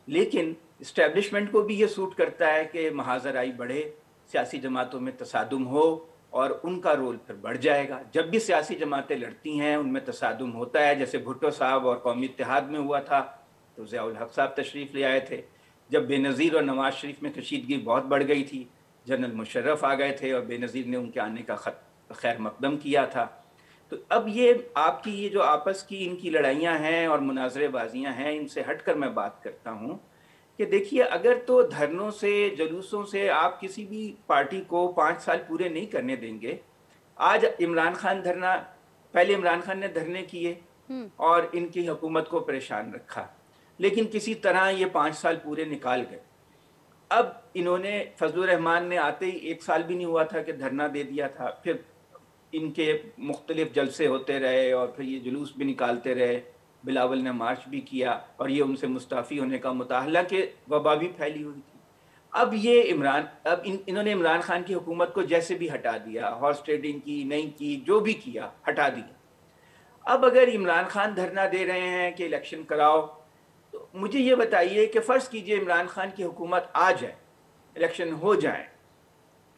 S7: लेकिन इस्टेब्लिशमेंट को भी ये सूट करता है कि महाजराई बढ़े, सियासी जमातों में तसादुम हो, और उनका रोल फिर बढ़ जाएगा। जब भी सियासी जमातें लड़ती हैं उनमें तसादुम होता है, जैसे भुट्टो साहब और कौमी इत्तेहाद में हुआ था तो ज़ियाउल हक साहब तशरीफ़ ले आए थे। जब बेनज़ीर और नवाज शरीफ में कशीदगी बहुत बढ़ गई थी, जनरल मुशर्रफ आ गए थे और बेनज़ीर ने उनके आने का खैर मकदम किया था। तो अब ये आपकी ये जो आपस की इनकी लड़ाइयाँ हैं और मुनाजरेबाजियाँ हैं, इनसे हटकर मैं बात करता हूँ कि देखिए, अगर तो धरनों से, जुलूसों से आप किसी भी पार्टी को 5 साल पूरे नहीं करने देंगे। आज इमरान खान धरना, पहले इमरान खान ने धरने किए और इनकी हुकूमत को परेशान रखा, लेकिन किसी तरह ये 5 साल पूरे निकाल गए। अब इन्होंने, फजलुर रहमान ने आते ही 1 साल भी नहीं हुआ था कि धरना दे दिया था, फिर इनके मुख्तलिफ जलसे होते रहे और फिर ये जुलूस भी निकालते रहे, बिलावल ने मार्च भी किया और ये उनसे मुस्ताफ़ी होने का मुताहला के वबा भी फैली हुई थी। अब ये इन्होंने इमरान खान की हुकूमत को जैसे भी हटा दिया, हॉर्स ट्रेडिंग की, नहीं की, जो भी किया हटा दिया। अब अगर इमरान खान धरना दे रहे हैं कि इलेक्शन कराओ, तो मुझे ये बताइए कि फ़र्ज़ कीजिए इमरान खान की हुकूमत आ जाए, इलेक्शन हो जाए,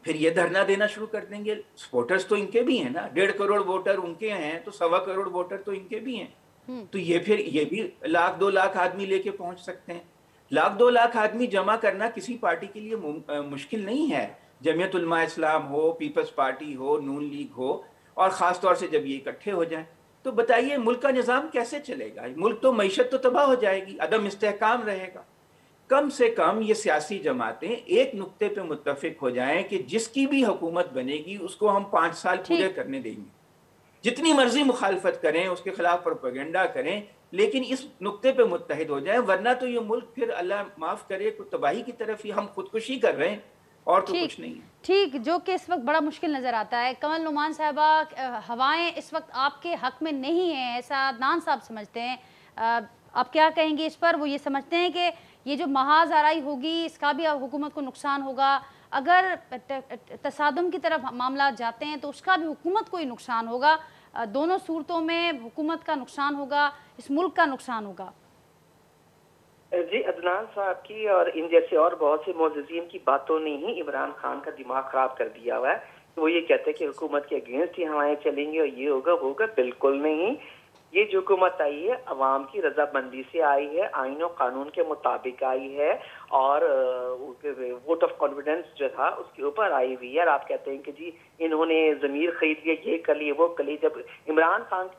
S7: फिर ये धरना देना शुरू कर देंगे। सपोर्टर्स तो इनके भी हैं ना, 1.5 करोड़ वोटर उनके हैं, तो 1.25 करोड़ वोटर तो इनके भी हैं। तो ये फिर ये भी 1 लाख 2 लाख आदमी लेके पहुंच सकते हैं। 1 लाख 2 लाख आदमी जमा करना किसी पार्टी के लिए मुश्किल नहीं है। जमीयत उलमा इस्लाम हो, पीपल्स पार्टी हो, नून लीग हो, और ख़ास तौर से जब ये इकट्ठे हो जाएं, तो बताइए मुल्क का निज़ाम कैसे चलेगा? मुल्क तो मईशत तो तबाह हो जाएगी, अदम इस्तेहकाम रहेगा। कम से कम ये सियासी जमातें एक नुक्ते पे मुत्तफिक हो जाएं कि जिसकी भी हुकूमत बनेगी उसको हम 5 साल पूरे करने देंगे। जितनी मर्जी मुखालफत करें, उसके खिलाफ प्रोपेगेंडा करें, लेकिन इस नुक्ते पे मुत्तहिद हो जाएं, वरना तो ये मुल्क फिर अल्लाह माफ़ करे तो तबाही की तरफ ही हम खुदकुशी कर रहे हैं, और तो कुछ नहीं है। ठीक,
S3: जो कि इस वक्त बड़ा मुश्किल नज़र आता है। कमल नुमान साहबा, हवाएं इस वक्त आपके हक में नहीं हैं, ऐसा अदनान साहब समझते हैं, आप क्या कहेंगे इस पर? वो ये समझते हैं कि ये जो महाज आराई होगी इसका भी हुकूमत को नुकसान होगा, अगर तसादुम की तरफ मामला जाते हैं तो उसका भी हुकूमत को ही नुकसान होगा, दोनों सूरतों में हुकूमत का नुकसान होगा, इस मुल्क का नुकसान होगा।
S6: जी, अदनान साहब की और इन जैसे और बहुत से मोअज़्ज़िज़ीन की बातों ने ही इमरान खान का दिमाग ख़राब कर दिया हुआ है। वो ये कहते हैं कि हुकूमत के अगेंस्ट ही हवाएं चलेंगे और ये होगा वो होगा। बिल्कुल नहीं। ये जो हुकूमत आई है अवाम की रजामंदी से आई है, आईन और कानून के मुताबिक आई है, और वोट ऑफ कॉन्फिडेंस जो था उसके ऊपर आई हुई है। और आप कहते हैं कि जी इन्होंने ज़मीर खरीद लिया, ये कर लिए वो कर लिए। जब इमरान खान,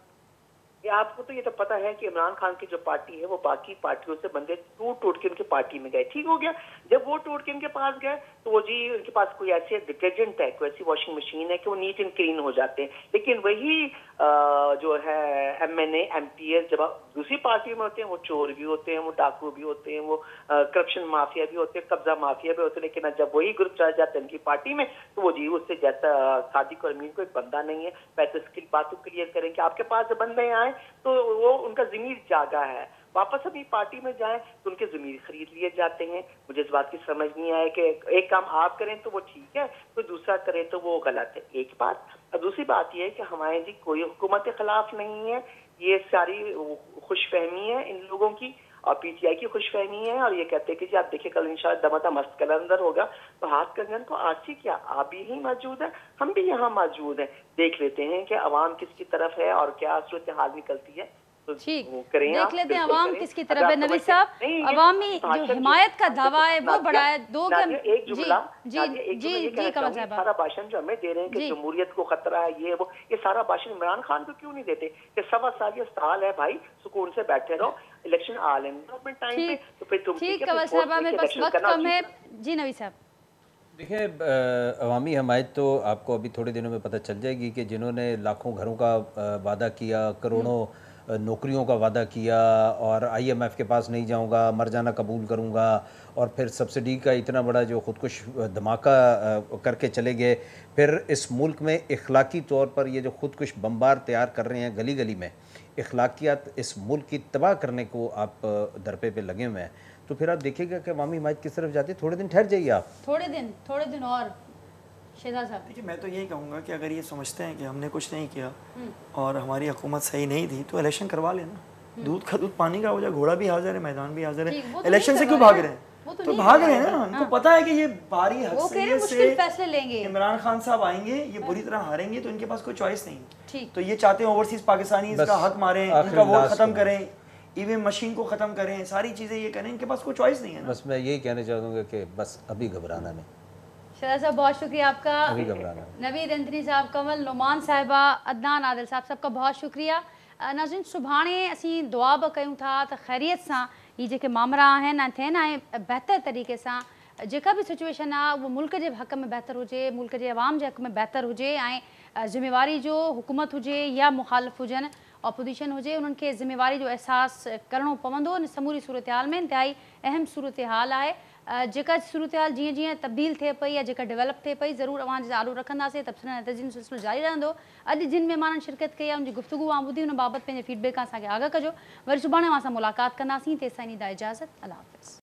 S6: आपको तो ये तो पता है कि इमरान खान की जो पार्टी है वो बाकी पार्टियों से बंदे टूट के उनकी पार्टी में गए, ठीक हो गया। जब वो टूट के उनके पास गए तो वो जी उनके पास कोई ऐसे डिटर्जेंट है, कोई ऐसी वॉशिंग मशीन है कि वो नीट एंड क्लीन हो जाते हैं। लेकिन वही जो है MNA MPs जब दूसरी पार्टी में होते हैं वो चोर भी होते हैं, वो डाकू भी होते हैं, वो करप्शन माफिया भी होते हैं, कब्जा माफिया भी होते हैं। लेकिन जब वही ग्रुप चला जाता है उनकी पार्टी में तो वो जी उससे जैसा सादिक और अमीन को एक बंदा नहीं है। पहले इसकी बात क्लियर करें कि आपके पास बंदे आए तो वो उनका ज़मीर जागा है, वापस अपनी पार्टी में जाएं तो उनके ज़मीर खरीद लिए जाते हैं। मुझे इस बात की समझ नहीं आया कि एक काम आप करें तो वो ठीक है, कोई दूसरा करे तो वो गलत है, एक बात। और दूसरी बात ये है कि हमारे जी कोई हुकूमत के खिलाफ नहीं है, ये सारी खुशफहमी है इन लोगों की और पीटीआई की खुशफहमी है, और ये कहते हैं कि जी आप देखिए कल इंशाल्लाह दमादा मस्त कलंदर होगा, तो हाथ कंगन को आरसी क्या, आप भी यहीं मौजूद है, हम भी यहाँ मौजूद हैं, देख लेते हैं कि अवाम किसकी तरफ है और क्या सूरत हाल निकलती है।
S3: ठीक, देख लेते हैं अवाम किसकी तरफ है। नबी साहब,
S6: नहीं,
S3: अवामी जो हिमायत का दावा है वो बड़ा है। दो
S6: एक जुमला
S3: जी कमल साहब,
S6: सारा भाषण जो हमें दे रहे हैं कि जमहूरियत को खतरा है, ये वो, ये सारा भाषण इमरान खान को क्यों नहीं देते कि 1.25 साल ये साल है भाई, सुकून से बैठे रहो, इलेक्शन आ लेंगे अपने टाइम पे, तो फिर तुम
S3: ठीक कमल साहब, मेरे पास वक्त कम है। जी नबी साहब,
S5: देखिए, अवामी हमायत तो आपको अभी थोड़े दिनों में पता चल जाएगी कि जिन्होंने लाखों घरों का वादा किया, करोड़ों नौकरियों का वादा किया और IMF के पास नहीं जाऊंगा, मर जाना कबूल करूंगा, और फिर सब्सिडी का इतना बड़ा जो खुदकुश धमाका करके चले गए, फिर इस मुल्क में इखलाकी तौर पर ये जो खुदकुश बम्बार तैयार कर रहे हैं गली गली में, इखलाकियात इस मुल्क की तबाह करने को आप दरपे पे लगे हुए हैं, तो फिर आप देखिएगा कि अवामी हिमायत किस तरफ जाती है। थोड़े दिन ठहर जाइए आप,
S3: थोड़े दिन और। शहजाद साहब,
S4: देखिए, मैं तो यही कहूँगा कि अगर ये समझते हैं कि हमने कुछ नहीं किया और हमारी हुकूमत सही नहीं थी तो इलेक्शन करवा लेना। दूध का दूध पानी का हो जाए, घोड़ा भी हाजिर है, मैदान भी हाजिर है, इलेक्शन से क्यों भाग रहे हैं? तो भाग रहे हैं ना, उनको पता है कि ये बारी हक़ से
S3: फैसले लेंगे,
S4: इमरान खान साहब आएंगे, ये बुरी तरह हारेंगे, तो इनके पास कोई चॉइस नहीं। तो ये चाहते हैं ओवरसीज पाकिस्तानी इसका हक मारें, इनका वोट खत्म करें, ईवीएम मशीन को ख़त्म करें, सारी चीज़ें ये करें, इनके पास कोई चॉइस नहीं है ना।
S5: बस मैं यही कहना चाहूँगा कि बस अभी घबराना नहीं।
S3: शहजाद साहब, बहुत शुक्रिया आपका। नवीद एंथनी साहब, कमल नोमान साहिबा, अदनान आदिल साहब, सबका बहुत शुक्रिया। नाज़रीन, सुभाणे असीं दुआ बि कयूं था त ख़ैरियत सां ये जेके मामला आहिनि थियनि ऐं बहितर तरीक़े सां जेका बि सिचुएशन आहे उहो मुल्क जे हक़ में बहितर हुजे, मुल्क जे अवाम जे हक़ में बहितर हुजे, ऐं ज़िम्मेवारी जो हुकूमत हुजे या मुखालिफ़ हुजनि, अपोजिशन हुजे, उन्हनि खे ज़िम्मेवारी जो अहसासु करिणो पवंदो। समूरी सूरत हाल में इंतिहाई अहम सूरत हाल आहे। जेका सूरत हाल जीअं जीअं तब्दील थिए पई या जेका डेवलप थिए पई, ज़रूरु अवां जे चालू रखंदासीं, तबसरा नतीजनि सिलसिलो जारी रहंदो। अॼु जिन महिमाननि शिरकत कई आहे उनजी गुफ़्तगू आऊं ॿुधी, उन बाबति पंहिंजे फीडबैक सां असांखे आगाह कजो। वरी सुभाणे असां मुलाक़ात कंदासीं, तेसिताईं ॾींदा इजाज़त। अल्लाह हाफ़िज़।